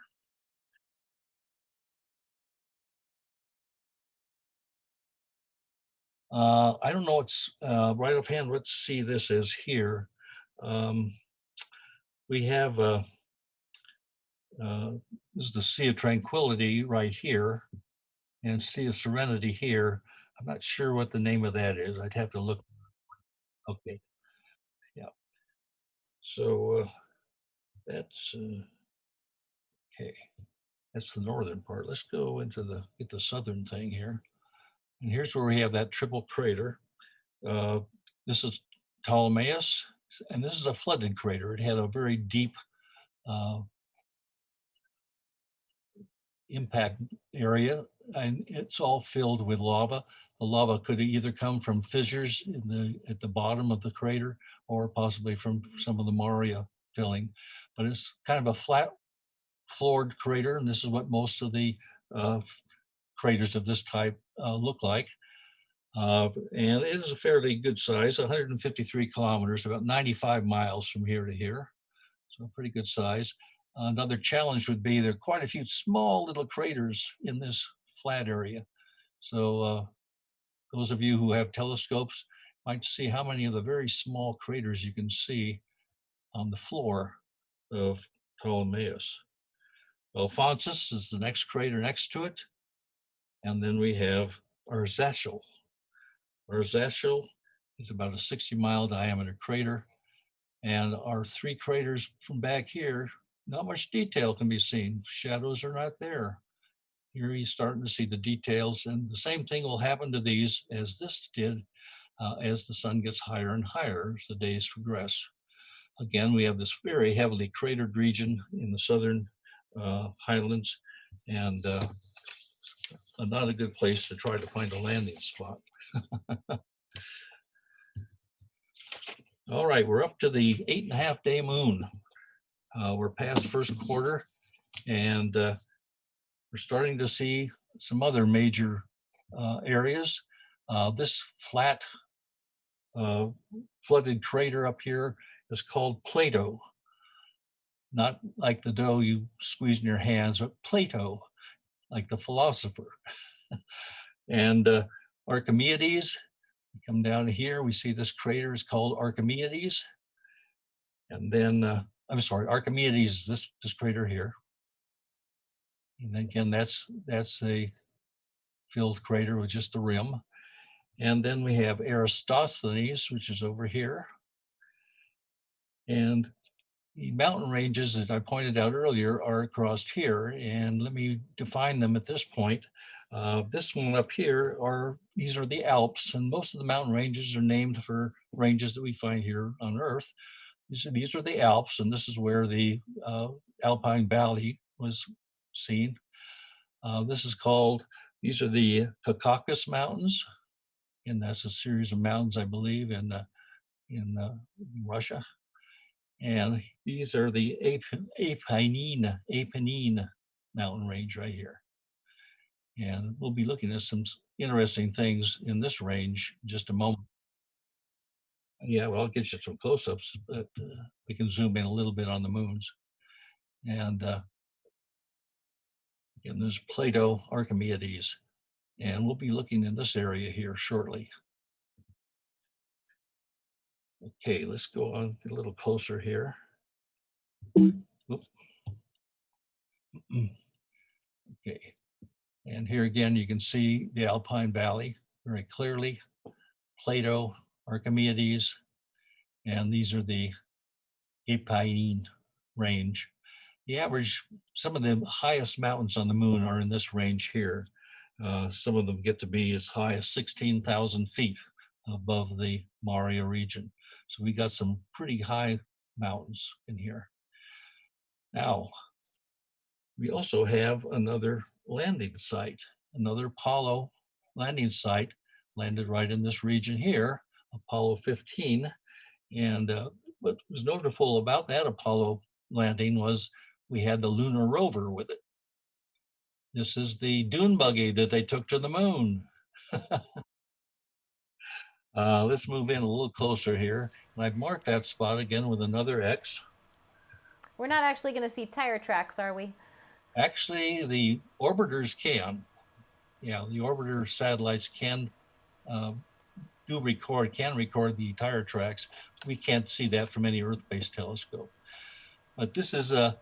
I don't know, it's right offhand. Let's see this is here. Um, we have, uh, this is the Sea of Tranquility right here and Sea of Serenity here. I'm not sure what the name of that is. I'd have to look. Okay. Yeah. So that's okay. That's the northern part. Let's go into get the southern thing here. And here's where we have that triple crater. Uh, this is Ptolemaeus, and this is a flooded crater. It had a very deep uh, impact area, and it's all filled with lava. The lava could either come from fissures at the bottom of the crater, or possibly from some of the Maria filling. But it's kind of a flat floored crater, and this is what most of the uh, craters of this type look like. And it is a fairly good size, 153 kilometers, about 95 miles from here to here. So a pretty good size. Another challenge would be there are quite a few small little craters in this flat area. So those of you who have telescopes might see how many of the very small craters you can see on the floor of Ptolemaeus. Alphonsus is the next crater next to it. And then we have Arzachel. Arzachel is about a 60-mile diameter crater. And our three craters from back here, not much detail can be seen. Shadows are not there. Here you're starting to see the details, and the same thing will happen to these as this did as the sun gets higher and higher as the days progress. Again, we have this very heavily cratered region in the southern highlands, and not a good place to try to find a landing spot. All right, we're up to the 8.5-day moon. We're past first quarter, and we're starting to see some other major areas. This flat flooded crater up here is called Plato. Not like the dough you squeeze in your hands, but Plato, like the philosopher. And Archimedes, we come down here, we see this crater is called Archimedes. And then, I'm sorry, Archimedes is this crater here. And again, that's a filled crater with just the rim. And then we have Eratosthenes, which is over here. And the mountain ranges that I pointed out earlier are across here. And let me define them at this point. This one up here these are the Alps, and most of the mountain ranges are named for ranges that we find here on Earth. These are the Alps, and this is where the Alpine Valley was seen. These are the Caucasus Mountains, and that's a series of mountains, I believe, in Russia. And these are the Apennine mountain range right here. And we'll be looking at some interesting things in this range in just a moment. Yeah, well, I'll get you some close-ups, but we can zoom in a little bit on the moons. And again, there's Plato, Archimedes, and we'll be looking in this area here shortly. Okay, let's go on a little closer here. Okay, and here again, you can see the Alpine Valley very clearly, Plato, Archimedes, and these are the Apennine range. Some of the highest mountains on the moon are in this range here. Some of them get to be as high as 16,000 feet above the Maria region. So we got some pretty high mountains in here. Now, we also have another landing site, another Apollo landing site landed right in this region here, Apollo 15. And what was notable about that Apollo landing was we had the lunar rover with it. This is the dune buggy that they took to the moon. Let's move in a little closer here. And I've marked that spot again with another X. We're not actually going to see tire tracks, are we? Actually, the orbiters can. Yeah, the orbiter satellites can can record the tire tracks. We can't see that from any Earth-based telescope. But this is a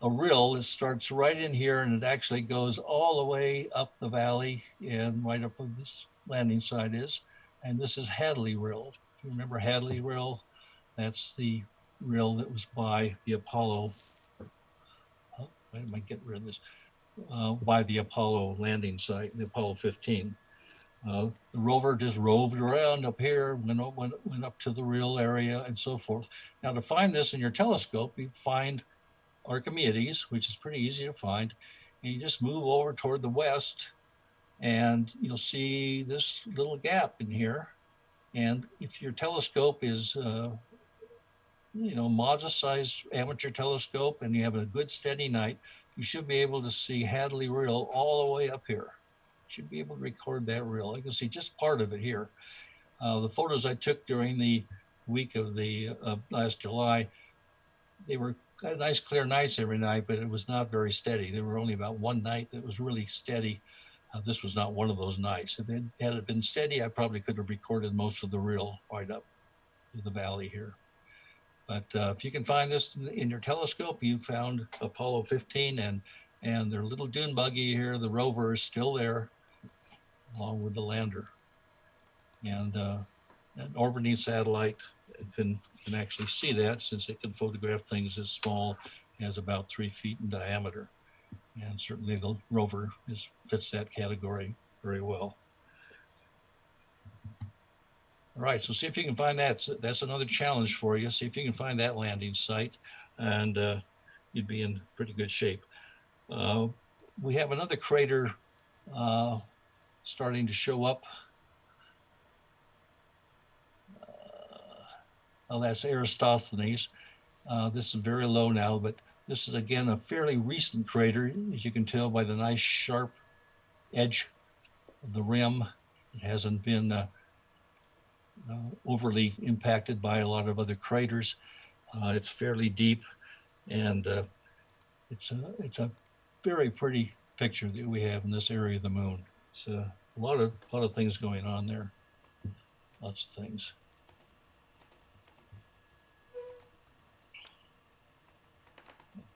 rill that starts right in here, and it actually goes all the way up the valley and right up where this landing site is. And this is Hadley Rill. If you remember Hadley Rill, that's the rill that was by the Apollo. Oh, why am I getting rid of this? By the Apollo landing site, the Apollo 15. The rover just roved around up here, went up to the rill area and so forth. Now, to find this in your telescope, you find Archimedes, which is pretty easy to find, and you just move over toward the west, and you'll see this little gap in here. And if your telescope is, modest size amateur telescope, and you have a good steady night, you should be able to see Hadley Rill all the way up here. You should be able to record that rill. I can see just part of it here. The photos I took during the week of the last July, they were kind of nice clear nights every night, but it was not very steady. There were only about one night that was really steady. This was not one of those nights. If it had been steady, I probably could have recorded most of the rill right up to the valley here. But if you can find this in your telescope, you found Apollo 15 and their little dune buggy here. The rover is still there, along with the lander. And an orbiting satellite can actually see that, since it can photograph things as small as about 3 feet in diameter. And certainly the rover fits that category very well. All right, so see if you can find that. That's another challenge for you. See if you can find that landing site, and you'd be in pretty good shape. We have another crater starting to show up. That's Eratosthenes. This is very low now, but this is, again, a fairly recent crater, as you can tell by the nice sharp edge of the rim. It hasn't been overly impacted by a lot of other craters. It's fairly deep, and it's a very pretty picture that we have in this area of the moon. It's a lot of things going on there. Lots of things.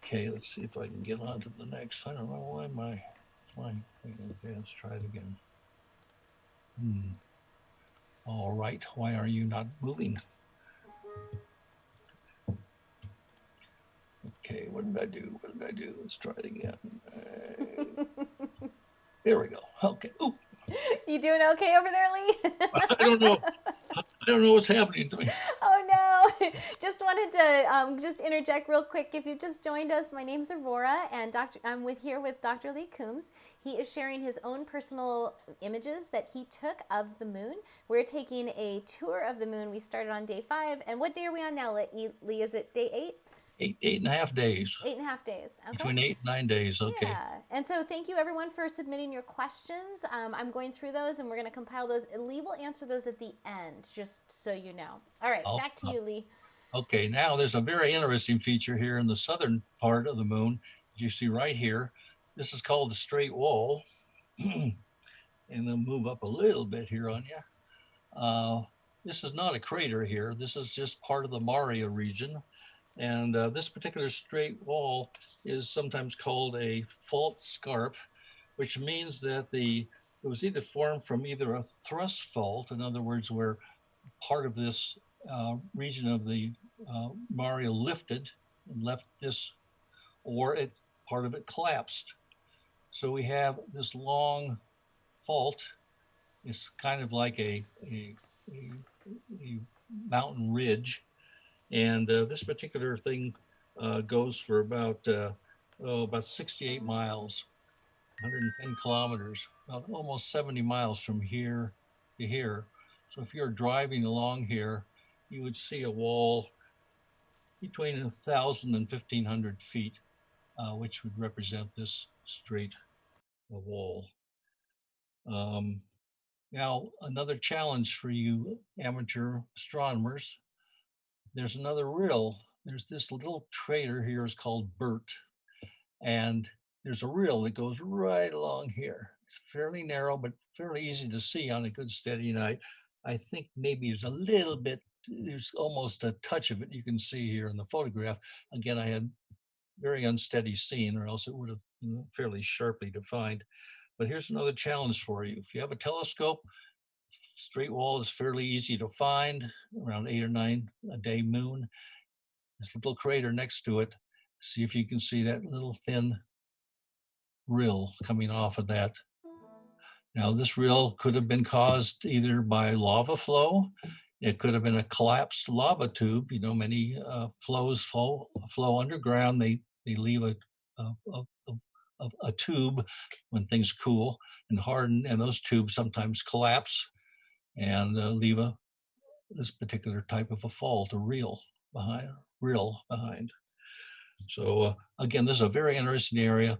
Okay, let's see if I can get on to the next. I don't know why my okay, let's try it again. All right, why are you not moving? Okay, what did I do? Let's try it again. There we go. Okay. Ooh. You doing okay over there, Lee? I don't know. I don't know what's happening to me. Oh no! Just wanted to just interject real quick. If you just joined us, my name's Aurora, and I'm here with Dr. Lee Coombs. He is sharing his own personal images that he took of the moon. We're taking a tour of the moon. We started on day 5, and what day are we on now, Lee? Is it day 8? 8.5 days. 8.5 days. Okay. Between 8 and 9 days. Okay. Yeah. And so thank you everyone for submitting your questions. I'm going through those, and we're going to compile those. Lee will answer those at the end, just so you know. All right, back to you, Lee. Okay, now there's a very interesting feature here in the southern part of the moon. You see right here. This is called the straight wall. And they'll move up a little bit here on you. This is not a crater here. This is just part of the Maria region. And this particular straight wall is sometimes called a fault scarp, which means that it was either formed from either a thrust fault, in other words, where part of this region of the Maria lifted and left this, or part of it collapsed. So we have this long fault. It's kind of like a mountain ridge. And this particular thing goes for about 68 miles, 110 kilometers, almost 70 miles from here to here. So if you're driving along here, you would see a wall between 1,000 and 1,500 feet, which would represent this straight wall. Now, another challenge for you amateur astronomers. There's another rill. There's this little crater here is called Burt, and there's a rill that goes right along here. It's fairly narrow, but fairly easy to see on a good steady night. I think maybe there's a little bit, there's almost a touch of it you can see here in the photograph. Again, I had very unsteady seeing, or else it would have been fairly sharply defined. But here's another challenge for you. If you have a telescope, straight wall is fairly easy to find, around 8 or 9 a day moon. This little crater next to it, see if you can see that little thin rill coming off of that. Now, this rill could have been caused either by lava flow. It could have been a collapsed lava tube. You know, many flows flow underground. They leave a tube when things cool and harden, and those tubes sometimes collapse and leave this particular type of a fault, a rill behind. So again, this is a very interesting area.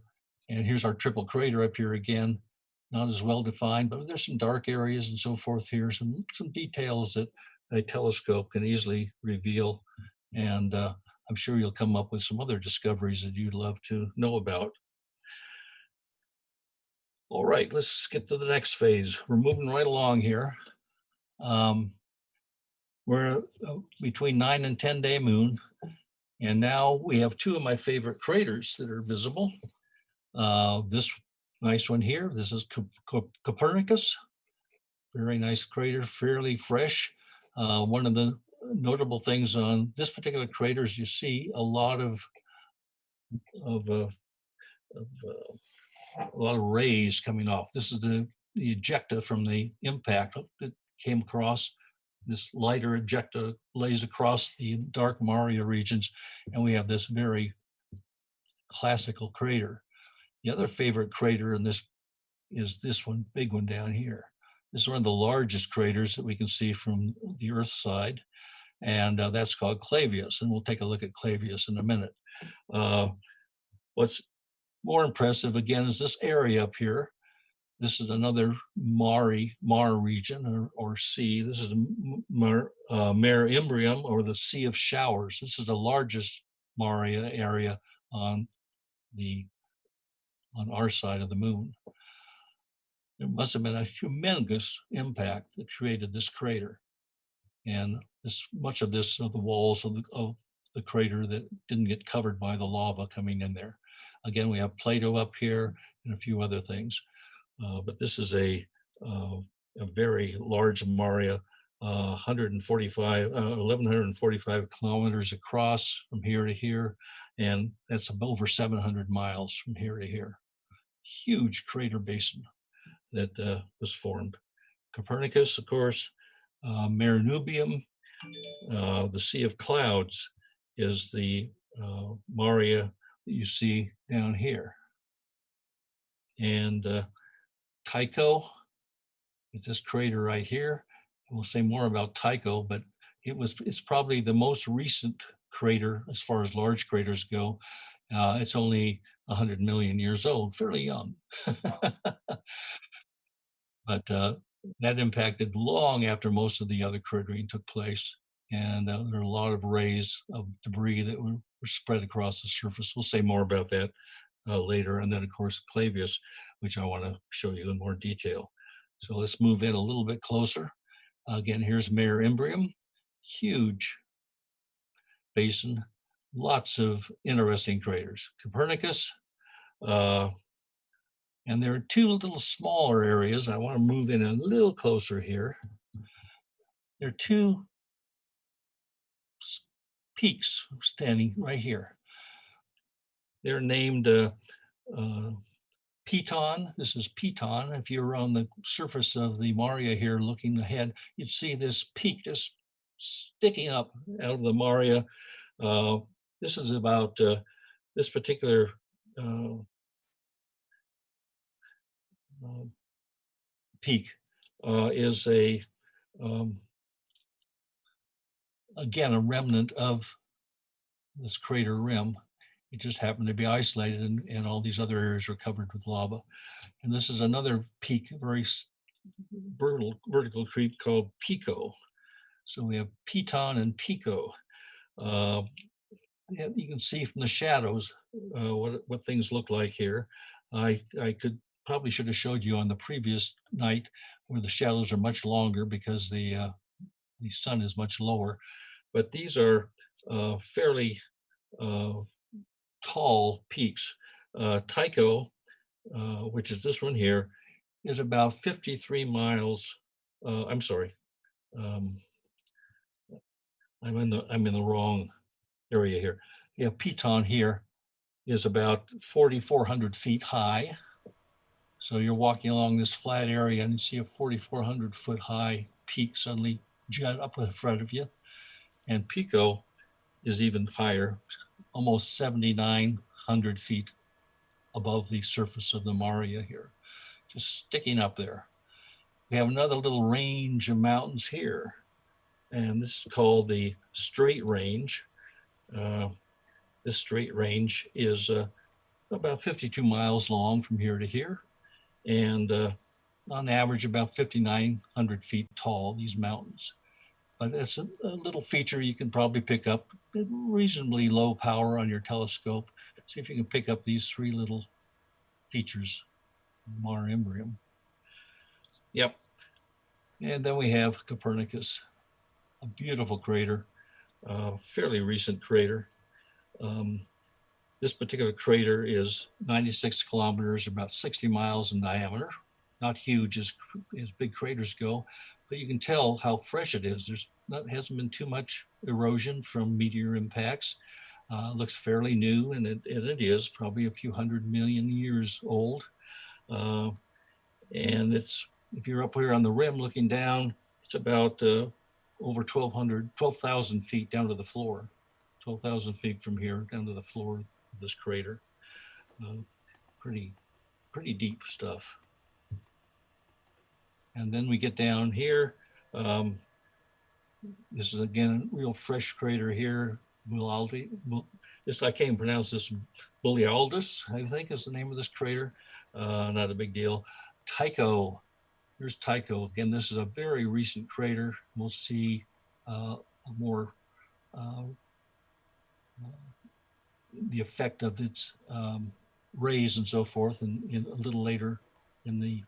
And here's our triple crater up here again, not as well defined, but there's some dark areas and so forth here, some details that a telescope can easily reveal. And I'm sure you'll come up with some other discoveries that you'd love to know about. All right, let's get to the next phase. We're moving right along here. We're between 9 and 10 day moon. And now we have two of my favorite craters that are visible. This nice one here, this is Copernicus. Very nice crater, fairly fresh. One of the notable things on this particular crater is you see a lot of a lot of rays coming off. This is the ejecta from the impact that came across. This lighter ejecta lays across the dark Maria regions, and we have this very classical crater. The other favorite crater in this is this one, big one down here. This is one of the largest craters that we can see from the Earth side, and that's called Clavius, and we'll take a look at Clavius in a minute. What's more impressive, again, is this area up here. This is another Mare region, or sea. This is Mare Imbrium, or the Sea of Showers. This is the largest Mare area on our side of the moon. There must have been a humongous impact that created this crater. And much of this are the walls of the crater that didn't get covered by the lava coming in there. Again, we have Plato up here and a few other things. But this is a very large Maria, 1,145 kilometers across from here to here. And that's over 700 miles from here to here. Huge crater basin that was formed. Copernicus, of course, Mare Nubium, the Sea of Clouds is the Maria that you see down here. And Tycho, with this crater right here. We'll say more about Tycho, but it's probably the most recent crater as far as large craters go. It's only 100 million years old, fairly young. But that impacted long after most of the other cratering took place. And there are a lot of rays of debris that were spread across the surface. We'll say more about that later. And then, of course, Clavius, which I want to show you in more detail. So let's move in a little bit closer. Again, here's Mare Imbrium, huge basin, lots of interesting craters. Copernicus, and there are two little smaller areas. I want to move in a little closer here. There are two peaks standing right here. They're named Piton. This is Piton. If you're on the surface of the Maria here looking ahead, you'd see this peak just sticking up out of the Maria. This is about this particular peak is again a remnant of this crater rim. It just happened to be isolated, and all these other areas are covered with lava. And this is another peak, very vertical creek called Pico. So we have Piton and Pico. You can see from the shadows what things look like here. I probably should have showed you on the previous night where the shadows are much longer because the sun is much lower. But these are fairly uh, tall peaks. Tycho, which is this one here, is about 53 miles. I'm sorry, um, I'm in the wrong area here. Yeah, Piton here is about 4,400 feet high. So you're walking along this flat area and you see a 4,400 foot high peak suddenly jut up in front of you. And Pico is even higher, almost 7,900 feet above the surface of the Maria here, just sticking up there. We have another little range of mountains here, and this is called the Straight Range. This straight range is about 52 miles long from here to here, and on average about 5,900 feet tall, these mountains. But it's a little feature you can probably pick up at reasonably low power on your telescope. See if you can pick up these three little features, Mare Imbrium. Yep. And then we have Copernicus, a beautiful crater, fairly recent crater. This particular crater is 96 kilometers, about 60 miles in diameter. Not huge as big craters go, but you can tell how fresh it is. Hasn't been too much erosion from meteor impacts. Looks fairly new, and it is probably a few 100 million years old. And if you're up here on the rim looking down, it's about over 12,000 feet down to the floor. 12,000 feet from here down to the floor of this crater. Pretty deep stuff. And then we get down here. This is again a real fresh crater here. I can't pronounce this. Bulialdus, I think, is the name of this crater. Not a big deal. Tycho. Here's Tycho. Again, this is a very recent crater. We'll see more the effect of its rays and so forth in a little later in the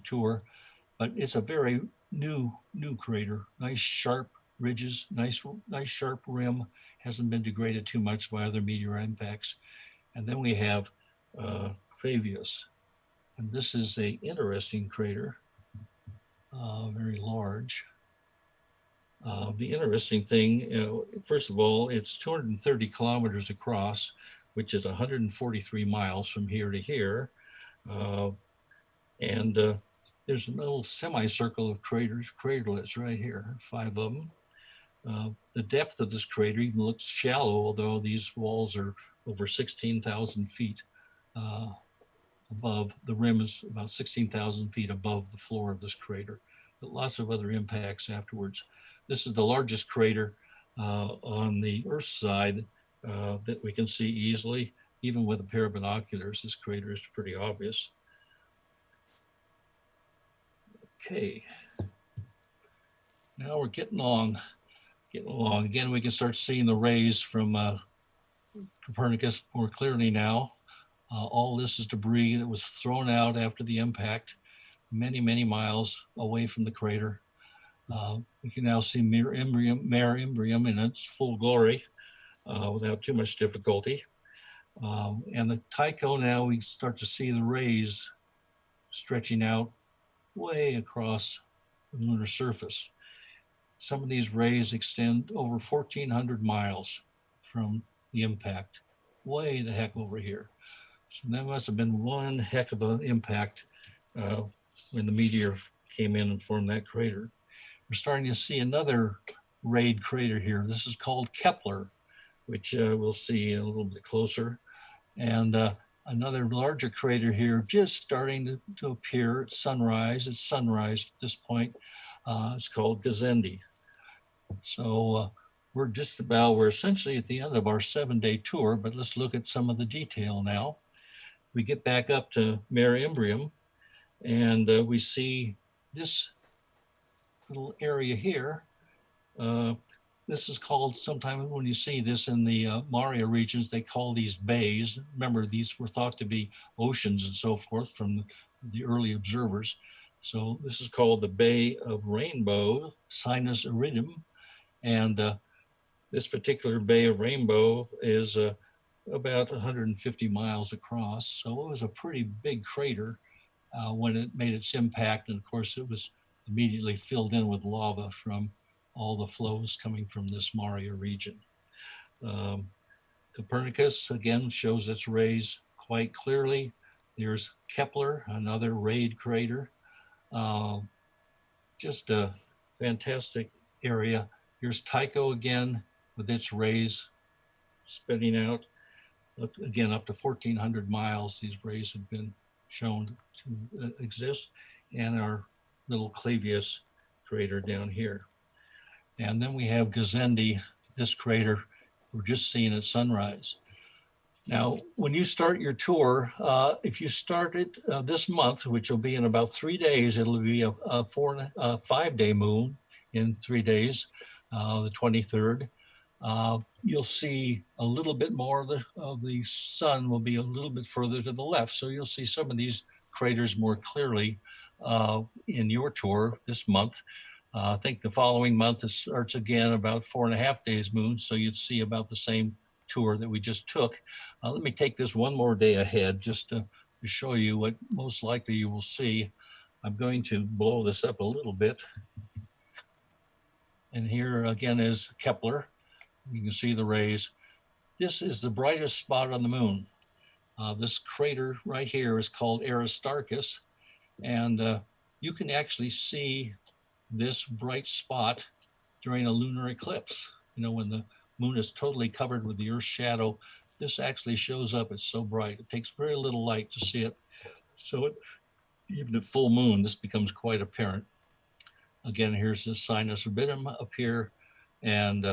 tour. But it's a very new crater. Nice sharp ridges, nice sharp rim. Hasn't been degraded too much by other meteor impacts. And then we have Clavius. And this is an interesting crater, very large. The interesting thing, first of all, it's 230 kilometers across, which is 143 miles from here to here. And there's a little semicircle of craterlets right here, 5 of them. The depth of this crater even looks shallow, although these walls are over 16,000 feet above. The rim is about 16,000 feet above the floor of this crater, but lots of other impacts afterwards. This is the largest crater on the Earth side that we can see easily. Even with a pair of binoculars, this crater is pretty obvious. Okay, now we're getting along. Again, we can start seeing the rays from Copernicus more clearly now. All this is debris that was thrown out after the impact, many miles away from the crater. We can now see Mare Imbrium in its full glory without too much difficulty. And the Tycho, now we start to see the rays stretching out way across the lunar surface. Some of these rays extend over 1,400 miles from the impact, way the heck over here. So that must have been one heck of an impact when the meteor came in and formed that crater. We're starting to see another rayed crater here. This is called Kepler, which we'll see a little bit closer. And another larger crater here, just starting to appear at sunrise. It's sunrise at this point. It's called Gazendi. So we're essentially at the end of our 7-day tour, but let's look at some of the detail now. We get back up to Mare Imbrium, and we see this little area here. This is called, sometimes when you see this in the Maria regions, they call these bays. Remember, these were thought to be oceans and so forth from the early observers. So this is called the Bay of Rainbow, Sinus Iridum. And this particular Bay of Rainbow is about 150 miles across. So it was a pretty big crater when it made its impact. And of course, it was immediately filled in with lava from all the flows coming from this Maria region. Copernicus, again, shows its rays quite clearly. There's Kepler, another rayed crater. Just a fantastic area. Here's Tycho again with its rays spitting out. Again, up to 1,400 miles, these rays have been shown to exist, and our little Clavius crater down here. And then we have Gazendi, this crater we're just seeing at sunrise. Now, when you start your tour, if you start it this month, which will be in about 3 days, it'll be a 5-day moon in 3 days, the 23rd. You'll see a little bit more of the sun will be a little bit further to the left. So you'll see some of these craters more clearly in your tour this month. I think the following month it starts again about 4.5 days moon. So you'd see about the same tour that we just took. Let me take this one more day ahead just to show you what most likely you will see. I'm going to blow this up a little bit. And here again is Kepler. You can see the rays. This is the brightest spot on the moon. This crater right here is called Aristarchus. And you can actually see this bright spot during a lunar eclipse. You know, when the moon is totally covered with the Earth's shadow, this actually shows up. It's so bright. It takes very little light to see it. So even at full moon, this becomes quite apparent. Again, here's the Sinus Iridum up here, and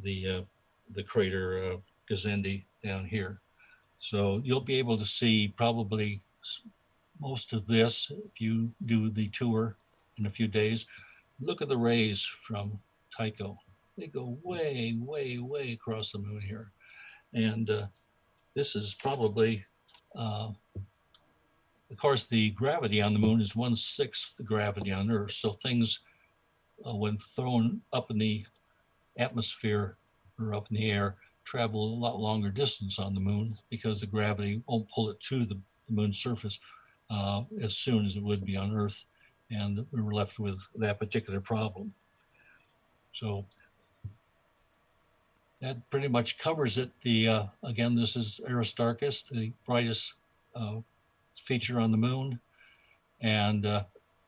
the crater Gazendi down here. So you'll be able to see probably most of this if you do the tour in a few days. Look at the rays from Tycho. They go way, way, way across the moon here. And this is probably, of course, the gravity on the moon is 1/6 the gravity on Earth. So things, when thrown up in the atmosphere or up in the air, travel a lot longer distance on the moon because the gravity won't pull it to the moon's surface as soon as it would be on Earth. And we're left with that particular problem. So that pretty much covers it. Again, this is Aristarchus, the brightest feature on the moon. And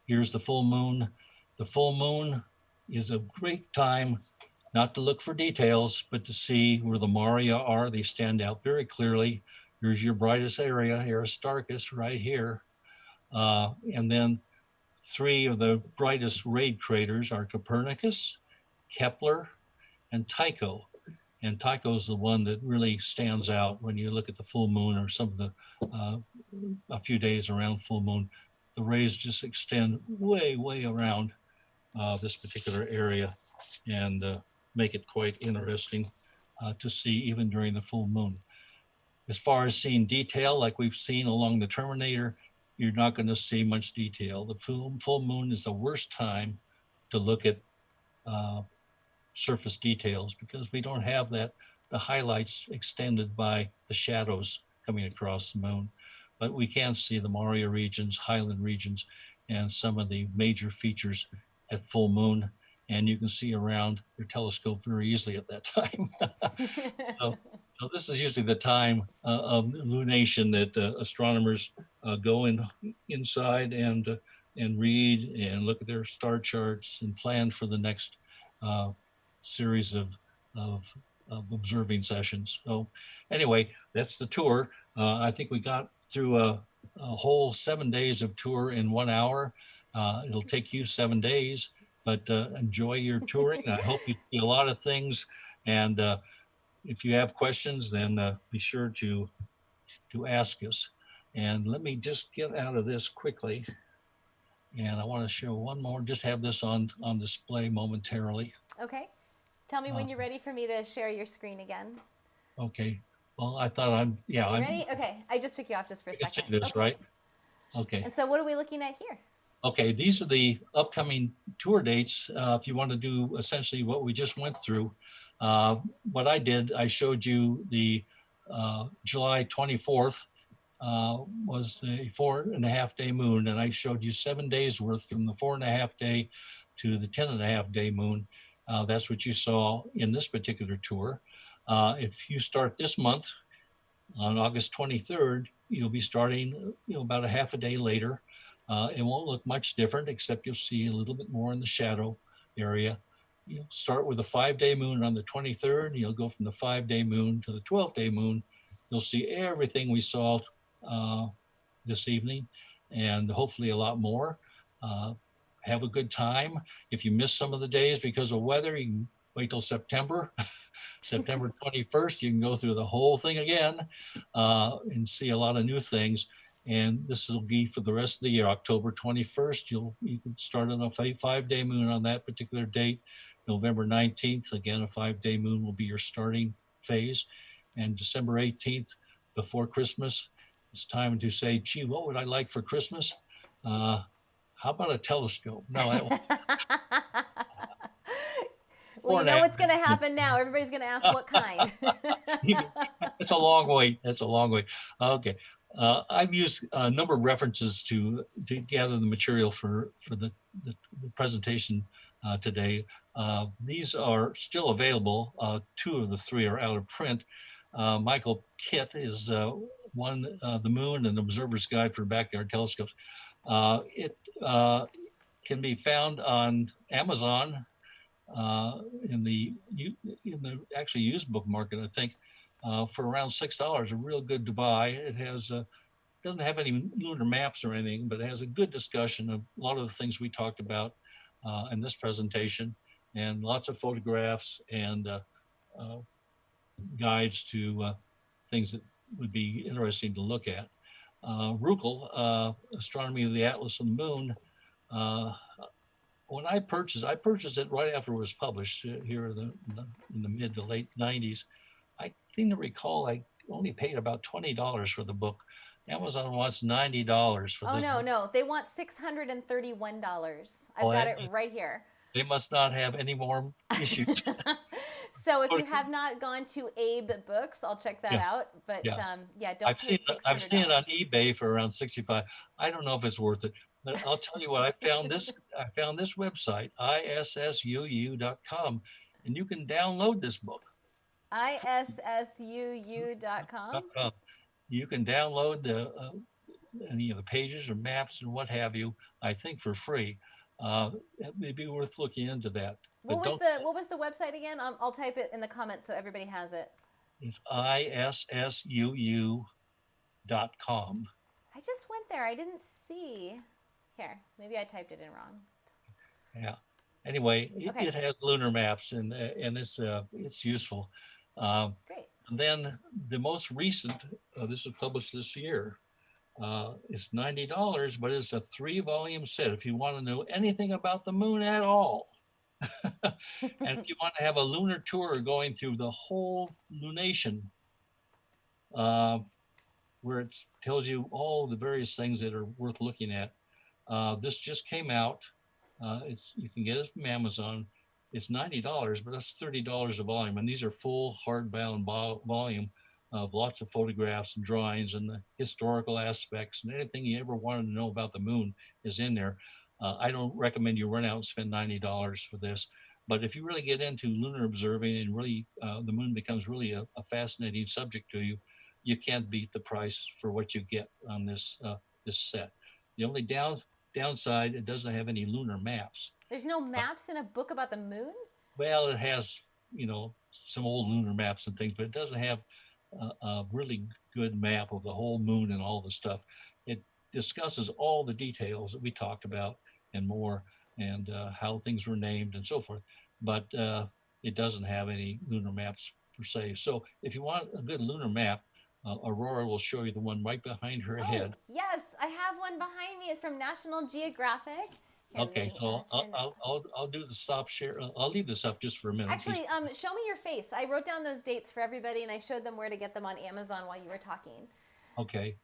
here's the full moon. The full moon is a great time not to look for details, but to see where the Maria are. They stand out very clearly. Here's your brightest area, Aristarchus, right here. And then 3 of the brightest rayed craters are Copernicus, Kepler, and Tycho. And Tycho is the one that really stands out when you look at the full moon or some of the, a few days around full moon. The rays just extend way, way around this particular area and make it quite interesting to see even during the full moon. As far as seeing detail, like we've seen along the Terminator, you're not going to see much detail. The full moon is the worst time to look at surface details because we don't have the highlights extended by the shadows coming across the moon. But we can see the Maria regions, highland regions, and some of the major features at full moon. And you can see around your telescope very easily at that time. So this is usually the time of lunation that astronomers go inside and read and look at their star charts and plan for the next series of observing sessions. So anyway, that's the tour. I think we got through a whole 7 days of tour in 1 hour. It'll take you 7 days, but enjoy your touring. I hope you see a lot of things. And if you have questions, then be sure to ask us. And let me just get out of this quickly. And I want to show one more, just have this on display momentarily. Okay. Tell me when you're ready for me to share your screen again. Okay. Well, I thought I'm ready? Okay. I just took you off just for a second. See this, okay. Right? Okay. And so what are we looking at here? Okay, these are the upcoming tour dates. If you want to do essentially what we just went through, what I did, I showed you the July 24th was the 4.5 day moon, and I showed you 7 days worth from the 4.5 day to the 10.5 day moon. That's what you saw in this particular tour. If you start this month on August 23rd, you'll be starting, about a half a day later. It won't look much different, except you'll see a little bit more in the shadow area. You'll start with a 5 day moon on the 23rd. You'll go from the 5 day moon to the 12 day moon. You'll see everything we saw this evening, and hopefully a lot more. Have a good time. If you miss some of the days because of weather, you can wait till September. September 21st, you can go through the whole thing again and see a lot of new things. And this will be for the rest of the year. October 21st, you can start on a 5 day moon on that particular date. November 19th, again, a 5 day moon will be your starting phase. And December 18th, before Christmas, it's time to say, gee, what would I like for Christmas? How about a telescope? No, Well, you know what's going to happen now. Everybody's going to ask what kind. It's a long wait. That's a long wait. Okay. I've used a number of references to gather the material for the presentation today. These are still available. 2 of the 3 are out of print. Michael Kitt is one, The Moon, an Observer's Guide for Backyard Telescopes. It can be found on Amazon in the actually used book market, I think, for around $6. A real good to buy. It has doesn't have any lunar maps or anything, but it has a good discussion of a lot of the things we talked about in this presentation, and lots of photographs and guides to things that would be interesting to look at. Ruckel, Astronomy of the Atlas and the Moon. When I purchased it right after it was published here in the mid to late 90s. I seem to recall I only paid about $20 for the book. Amazon wants $90 for this. Oh, no. They want $631. I've Oh, got it right here. They must not have any more issues. So if you have not gone to Abe Books, I'll check that out. But don't pay $600. I've seen it on eBay for around $65. I don't know if it's worth it. But I'll tell you what, I found this website, issuu.com, and you can download this book. issuu.com. You can download any of the pages or maps and what have you, I think, for free. It may be worth looking into that. What was the website again? I'll type it in the comments so everybody has it. It's issuu.com. I just went there. I didn't see. Here, maybe I typed it in wrong. Yeah. Anyway, Okay. it has lunar maps and it's useful. Great. And then the most recent, this was published this year. It's $90, but it's a 3-volume set. If you want to know anything about the moon at all, and if you want to have a lunar tour going through the whole lunation, where it tells you all the various things that are worth looking at. This just came out. You can get it from Amazon. It's $90, but that's $30 a volume. And these are full hardbound volume of lots of photographs and drawings and the historical aspects, and anything you ever wanted to know about the moon is in there. I don't recommend you run out and spend $90 for this. But if you really get into lunar observing and really the moon becomes really a fascinating subject to you, you can't beat the price for what you get on this set. The only downside, it doesn't have any lunar maps. There's no maps in a book about the moon? Well, it has, some old lunar maps and things, but it doesn't have a really good map of the whole moon and all the stuff. It discusses all the details that we talked about and more, and how things were named and so forth. But it doesn't have any lunar maps per se. So if you want a good lunar map, Aurora will show you the one right behind her head. Yes, I have one behind me. It's from National Geographic. Here, Okay, so I'll do the stop share. I'll leave this up just for a minute. Actually, show me your face. I wrote down those dates for everybody, and I showed them where to get them on Amazon while you were talking. Okay.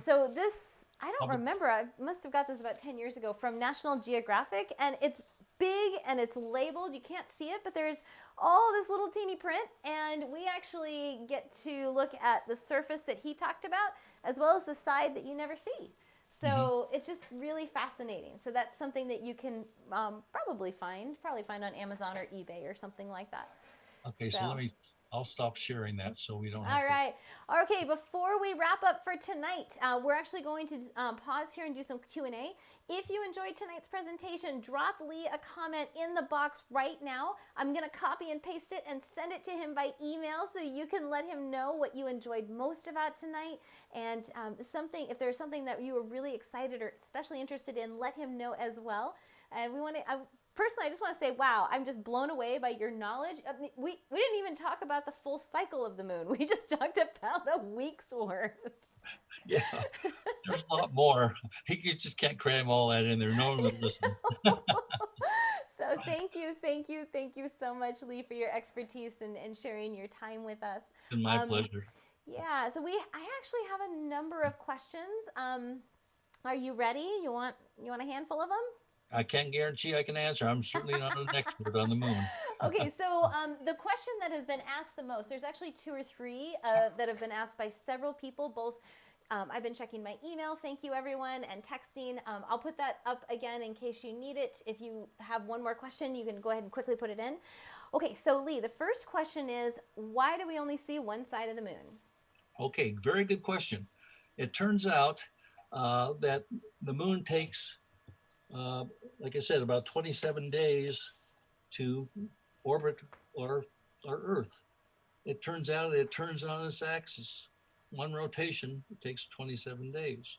So this I don't remember. I must have got this about 10 years ago from National Geographic, and it's big and it's labeled. You can't see it, but there's all this little teeny print, and we actually get to look at the surface that he talked about, as well as the side that you never see. So it's just really fascinating. So that's something that you can probably find on Amazon or eBay or something like that. Okay, so I'll stop sharing that so we don't have All right. Okay, before we wrap up for tonight, we're actually going to pause here and do some Q&A. If you enjoyed tonight's presentation, drop Lee a comment in the box right now. I'm going to copy and paste it and send it to him by email so you can let him know what you enjoyed most about tonight. And if there's something that you were really excited or especially interested in, let him know as well. And personally, I just want to say, wow, I'm just blown away by your knowledge. I mean, we didn't even talk about the full cycle of the moon. We just talked about a week's worth. Yeah, there's a lot more. You just can't cram all that in there. No one would listen. So thank you so much, Lee, for your expertise and sharing your time with us. It's been my pleasure. Yeah, so I actually have a number of questions. Are you ready? You want a handful of them? I can't guarantee I can answer. I'm certainly not an expert on the moon. Okay, so the question that has been asked the most, there's actually 2 or 3 that have been asked by several people, both I've been checking my email, thank you everyone, and texting. I'll put that up again in case you need it. If you have one more question, you can go ahead and quickly put it in. Okay, so Lee, the first question is, why do we only see one side of the moon? Okay, very good question. It turns out that the moon takes, like I said, about 27 days to orbit our Earth. It turns out it turns on its axis. One rotation, it takes 27 days.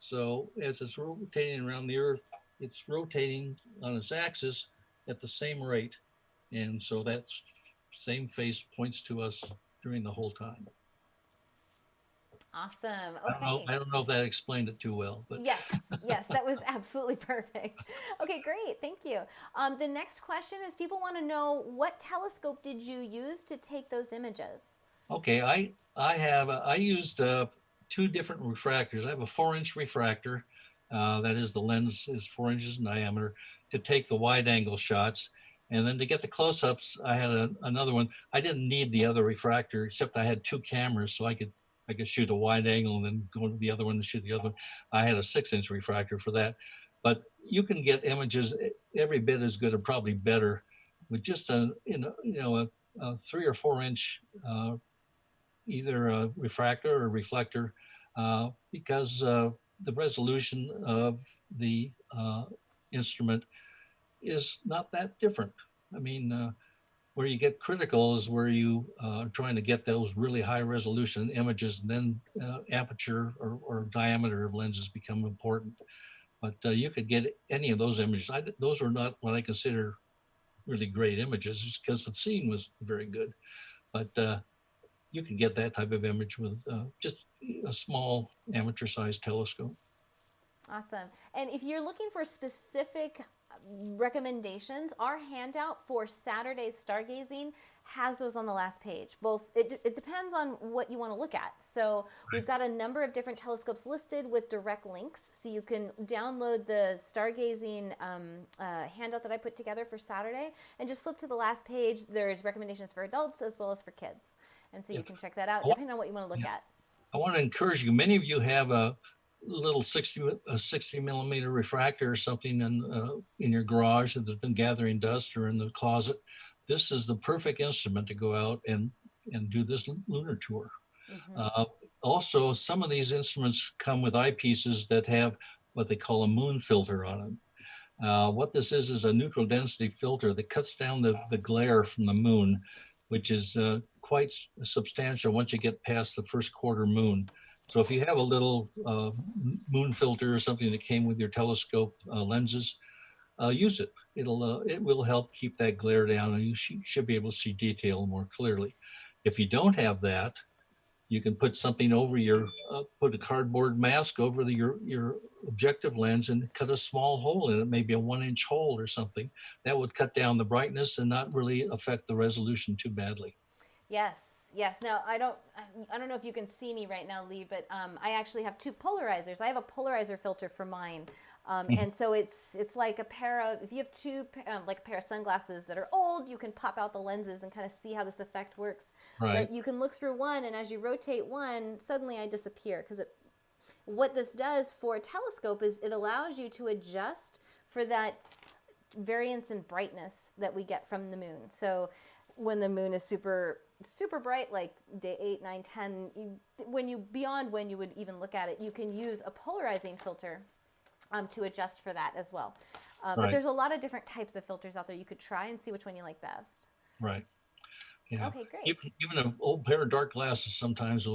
So as it's rotating around the Earth, it's rotating on its axis at the same rate. And so that same face points to us during the whole time. Awesome. Okay. I don't know if that explained it too well, but yes, that was absolutely perfect. Okay, great. Thank you. The next question is, people want to know, what telescope did you use to take those images? Okay, I used 2 different refractors. I have a 4-inch refractor, that is, the lens is 4 inches in diameter, to take the wide angle shots. And then to get the close-ups, I had another one. I didn't need the other refractor, except I had 2 cameras, so I could shoot a wide angle and then go to the other one and shoot the other one. I had a 6-inch refractor for that. But you can get images every bit as good or probably better with just a 3 or 4 inch either a refractor or reflector, because the resolution of the instrument is not that different. I mean, where you get critical is where you are trying to get those really high resolution images, and then aperture or diameter of lenses become important. But you could get any of those images. Those are not what I consider really great images, because the scene was very good. But you can get that type of image with just a small amateur-sized telescope. Awesome. And if you're looking for specific recommendations, our handout for Saturday's stargazing has those on the last page. Both, it depends on what you want to look at. So we've got a number of different telescopes listed with direct links, so you can download the stargazing handout that I put together for Saturday and just flip to the last page. There's recommendations for adults as well as for kids, and so you can check that out depending on what you want to look at. I want to encourage you. Many of you have a little 60 millimeter refractor or something in your garage that has been gathering dust, or in the closet. This is the perfect instrument to go out and do this lunar tour. Also, some of these instruments come with eyepieces that have what they call a moon filter on them. What this is a neutral density filter that cuts down the glare from the moon, which is quite substantial once you get past the first quarter moon. So if you have a little moon filter or something that came with your telescope lenses, use it. It will help keep that glare down, and you should be able to see detail more clearly. If you don't have that, you can put something over put a cardboard mask over your objective lens and cut a small hole in it, maybe a 1-inch hole or something. That would cut down the brightness and not really affect the resolution too badly. Yes, yes. Now I don't know if you can see me right now, Lee, but I actually have two polarizers. I have a polarizer filter for mine, and so it's like a pair of, if you have two like a pair of sunglasses that are old, you can pop out the lenses and kind of see how this effect works. Right. But you can look through one, and as you rotate one, suddenly I disappear because what this does for a telescope is it allows you to adjust for that variance in brightness that we get from the moon. So when the moon is super bright, like day 8, 9, 10, beyond when you would even look at it, you can use a polarizing filter to adjust for that as well. But Right. there's a lot of different types of filters out there. You could try and see which one you like best. Right. Yeah. Okay, great. Even an old pair of dark glasses sometimes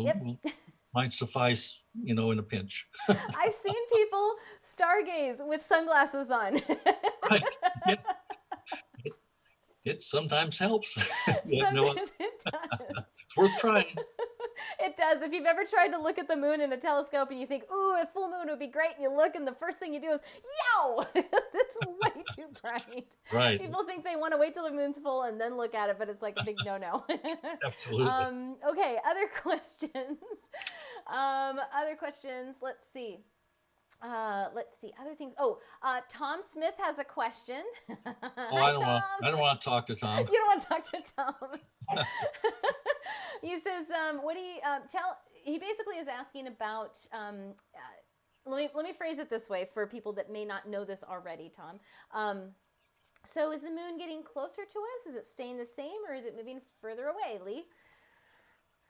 might suffice, in a pinch. I've seen people stargaze with sunglasses on. Right. Yeah. It sometimes helps. Sometimes it does. It's worth trying. It does. If you've ever tried to look at the moon in a telescope and you think, ooh, a full moon would be great, and you look and the first thing you do is, yow! It's way too bright. Right. People think they want to wait till the moon's full and then look at it, but it's like a big no-no. Absolutely. Okay, other questions. Other questions. Let's see. Other things. Tom Smith has a question. I don't want to talk to Tom. You don't want to talk to Tom. He says, what do you tell? He basically is asking about. Let me phrase it this way for people that may not know this already, Tom. So is the moon getting closer to us? Is it staying the same, or is it moving further away, Lee?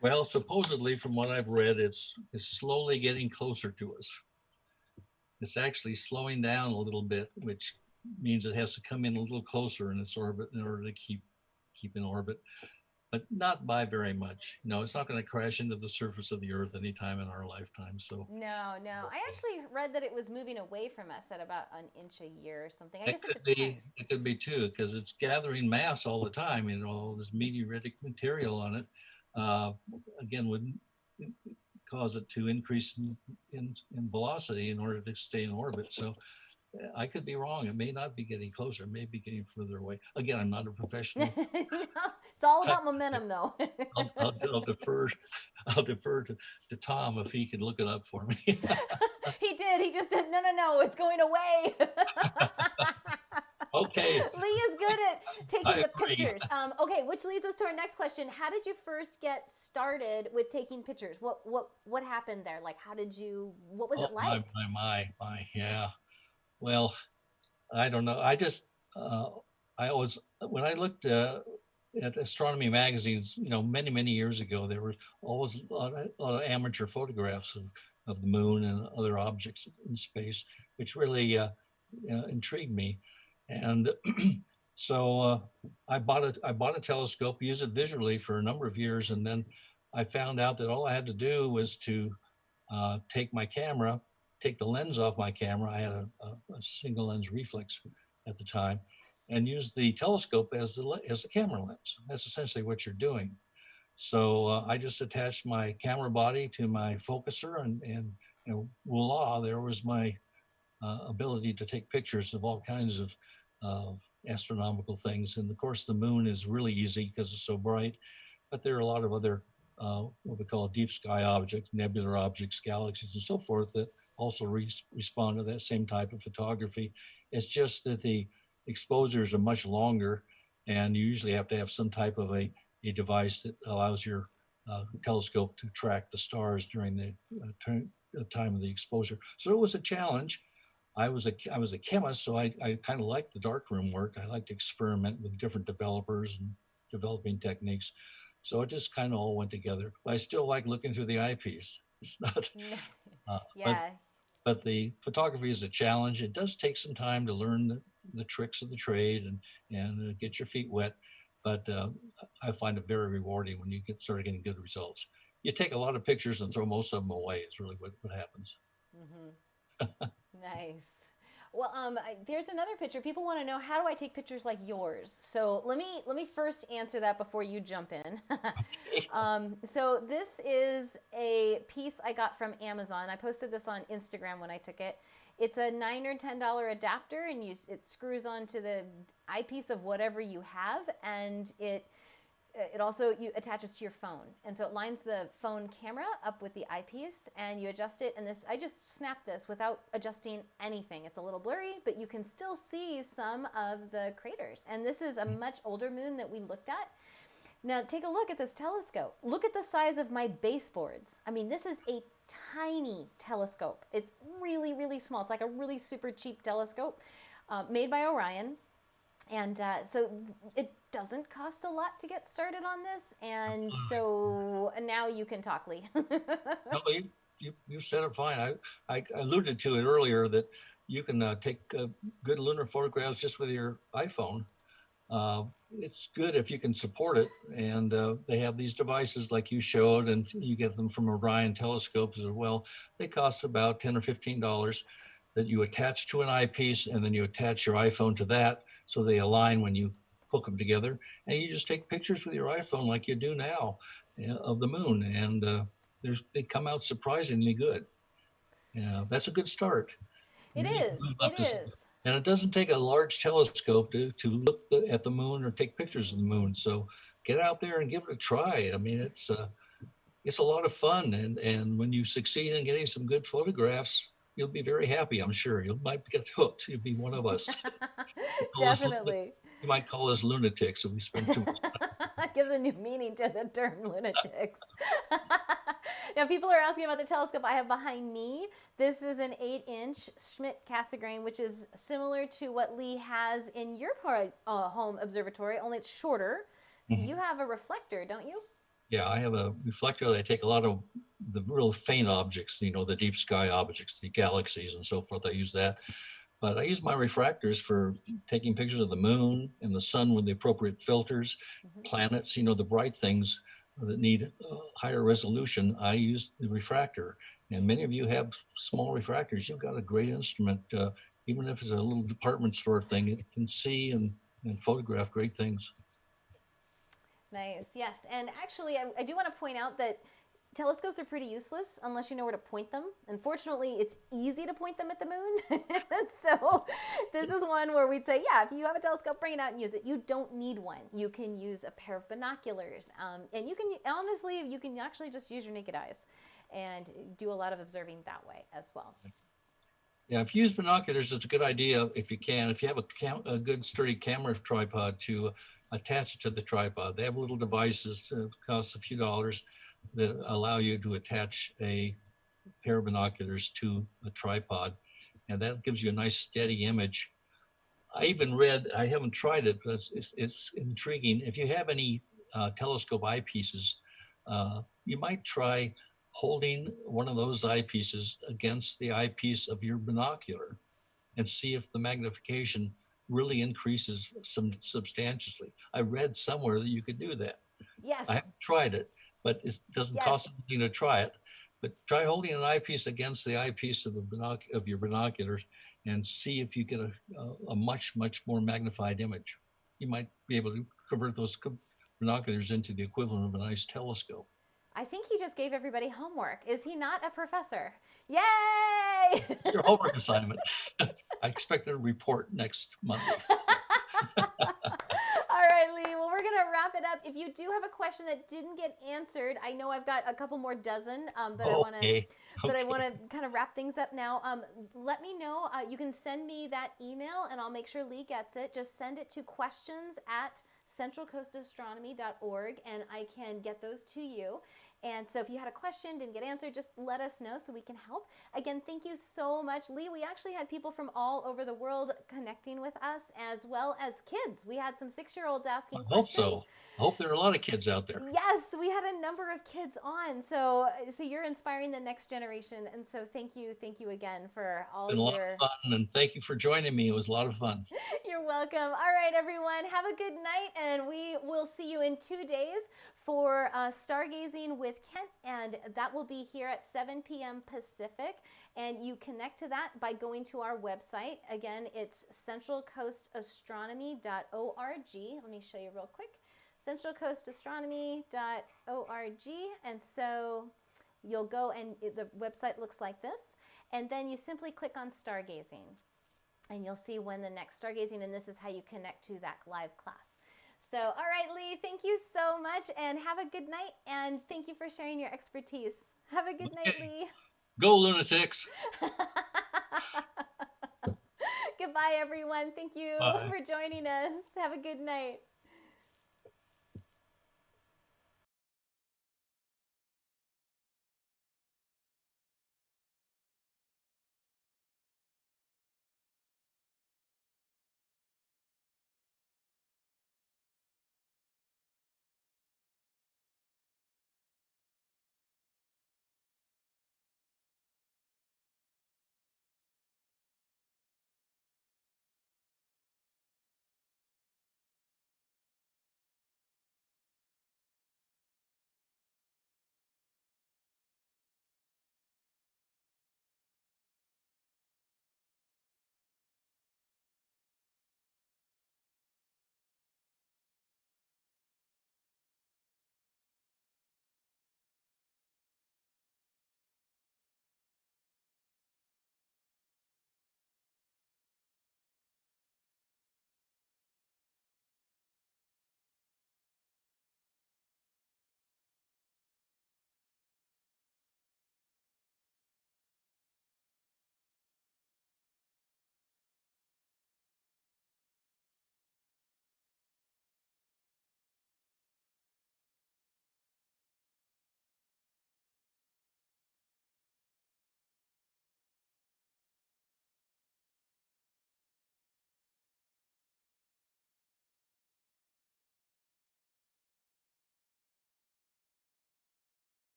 Well, supposedly, from what I've read, it's slowly getting closer to us. It's actually slowing down a little bit, which means it has to come in a little closer in its orbit in order to keep in orbit, but not by very much. It's not going to crash into the surface of the Earth anytime in our lifetime. So no. I actually read that it was moving away from us at about an inch a year or something. I guess it it depends. It could be too, because it's gathering mass all the time. All this meteoritic material on it, again, would cause it to increase in velocity in order to stay in orbit. So I could be wrong. It may not be getting closer. It may be getting further away. Again, I'm not a professional. No, it's all about momentum, though. I'll defer to Tom if he can look it up for me. He did. He just said, no, it's going away. Okay. Lee is good at taking the agree. pictures. Okay, which leads us to our next question. How did you first get started with taking pictures? What happened there? Like, what was it like? My, yeah. Well, I don't know. When I looked at astronomy magazines, many years ago, there were always a lot of amateur photographs of the moon and other objects in space, which really intrigued me. And so I bought a telescope, used it visually for a number of years, and then I found out that all I had to do was to take the lens off my camera. I had a single lens reflex at the time, and use the telescope as the camera lens. That's essentially what you're doing. So I just attached my camera body to my focuser, and voila, there was my ability to take pictures of all kinds of astronomical things. And of course, the moon is really easy because it's so bright, but there are a lot of other what we call deep sky objects, nebular objects, galaxies, and so forth that also respond to that same type of photography. It's just that the exposures are much longer, and you usually have to have some type of a device that allows your telescope to track the stars during the time of the exposure. So it was a challenge. I was a chemist, so I kind of liked the darkroom work. I like to experiment with different developers and developing techniques. So it just kind of all went together. But I still like looking through the eyepiece. It's not. Yeah. But the photography is a challenge. It does take some time to learn the tricks of the trade and get your feet wet. But I find it very rewarding when you start getting good results. You take a lot of pictures and throw most of them away. Is really what happens. Mm-hmm. Nice. Well, there's another picture. People want to know, how do I take pictures like yours? So let me first answer that before you jump in. So this is a piece I got from Amazon. I posted this on Instagram when I took it. It's a $9 or $10 adapter, and it screws onto the eyepiece of whatever you have, and it it also attaches to your phone, and so it lines the phone camera up with the eyepiece, and you adjust it. And I just snapped this without adjusting anything. It's a little blurry, but you can still see some of the craters. And this is a much older moon that we looked at. Now take a look at this telescope. Look at the size of my baseboards. I mean, this is a tiny telescope. It's really, really small. It's like a really super cheap telescope made by Orion. And so it doesn't cost a lot to get started on this. And so now you can talk, Lee. No, you said it fine. I alluded to it earlier that you can take good lunar photographs just with your iPhone. It's good if you can support it. And they have these devices like you showed, and you get them from Orion telescopes as well. They cost about $10 or $15 that you attach to an eyepiece, and then you attach your iPhone to that so they align when you hook them together. And you just take pictures with your iPhone like you do now of the moon, and they come out surprisingly good. Yeah, that's a good start. It is. It is. And it doesn't take a large telescope to look at the moon or take pictures of the moon. So get out there and give it a try. I mean, it's a lot of fun. And when you succeed in getting some good photographs, you'll be very happy, I'm sure. You might get hooked. You'll be one of us. Definitely. You might call us lunatics if we spend too much time. Gives a new meaning to the term lunatics. Now, people are asking about the telescope I have behind me. This is an 8-inch Schmidt-Cassegrain, which is similar to what Lee has in your home observatory, only it's shorter. So you have a reflector, don't you? Yeah, I have a reflector. I take a lot of the real faint objects, the deep sky objects, the galaxies and so forth. I use that. But I use my refractors for taking pictures of the moon and the sun with the appropriate filters, planets, the bright things that need higher resolution. I use the refractor. And many of you have small refractors. You've got a great instrument. Even if it's a little department store thing, it can see and photograph great things. Nice, yes. And actually, I do want to point out that telescopes are pretty useless unless you know where to point them. Unfortunately, it's easy to point them at the moon. So this is one where we'd say, yeah, if you have a telescope, bring it out and use it. You don't need one. You can use a pair of binoculars. And you can, honestly, you can actually just use your naked eyes and do a lot of observing that way as well. Yeah, if you use binoculars, it's a good idea if you can. If you have a good sturdy camera tripod to attach it to the tripod. They have little devices that cost a few dollars that allow you to attach a pair of binoculars to a tripod. And that gives you a nice steady image. I even read, I haven't tried it, but it's intriguing. If you have any telescope eyepieces, you might try holding one of those eyepieces against the eyepiece of your binocular and see if the magnification really increases substantially. I read somewhere that you could do that. Yes. I haven't tried it, but it doesn't cost anything to try it. But try holding an eyepiece against the eyepiece of your binoculars and see if you get a much, much more magnified image. You might be able to convert those binoculars into the equivalent of a nice telescope. I think he just gave everybody homework. Is he not a professor? Yay! Your homework assignment. I expect a report next Monday. All right, Lee. Well, we're going to wrap it up. If you do have a question that didn't get answered, I know I've got a couple more dozen, but I want to kind of wrap things up now. Let me know. You can send me that email, and I'll make sure Lee gets it. Just send it to questions@centralcoastastronomy.org, and I can get those to you. And so if you had a question, didn't get answered, just let us know so we can help. Again, thank you so much, Lee. We actually had people from all over the world connecting with us, as well as kids. We had some 6-year-olds asking questions. I hope so. I hope there are a lot of kids out there. Yes, we had a number of kids on. So you're inspiring the next generation. And so thank you again for all your... It's been a lot of fun, and thank you for joining me. It was a lot of fun. You're welcome. All right, everyone. Have a good night, and we will see you in 2 days for Stargazing with Kent, and that will be here at 7 p.m. Pacific. And you connect to that by going to our website. Again, it's centralcoastastronomy.org. Let me show you real quick. centralcoastastronomy.org. And so you'll go, and the website looks like this. And then you simply click on Stargazing, and you'll see when the next Stargazing, and this is how you connect to that live class. So, all right, Lee, thank you so much and have a good night. And thank you for sharing your expertise. Have a good night, Okay. Lee. Go lunatics. Goodbye, everyone. Thank you Bye. for joining us. Have a good night.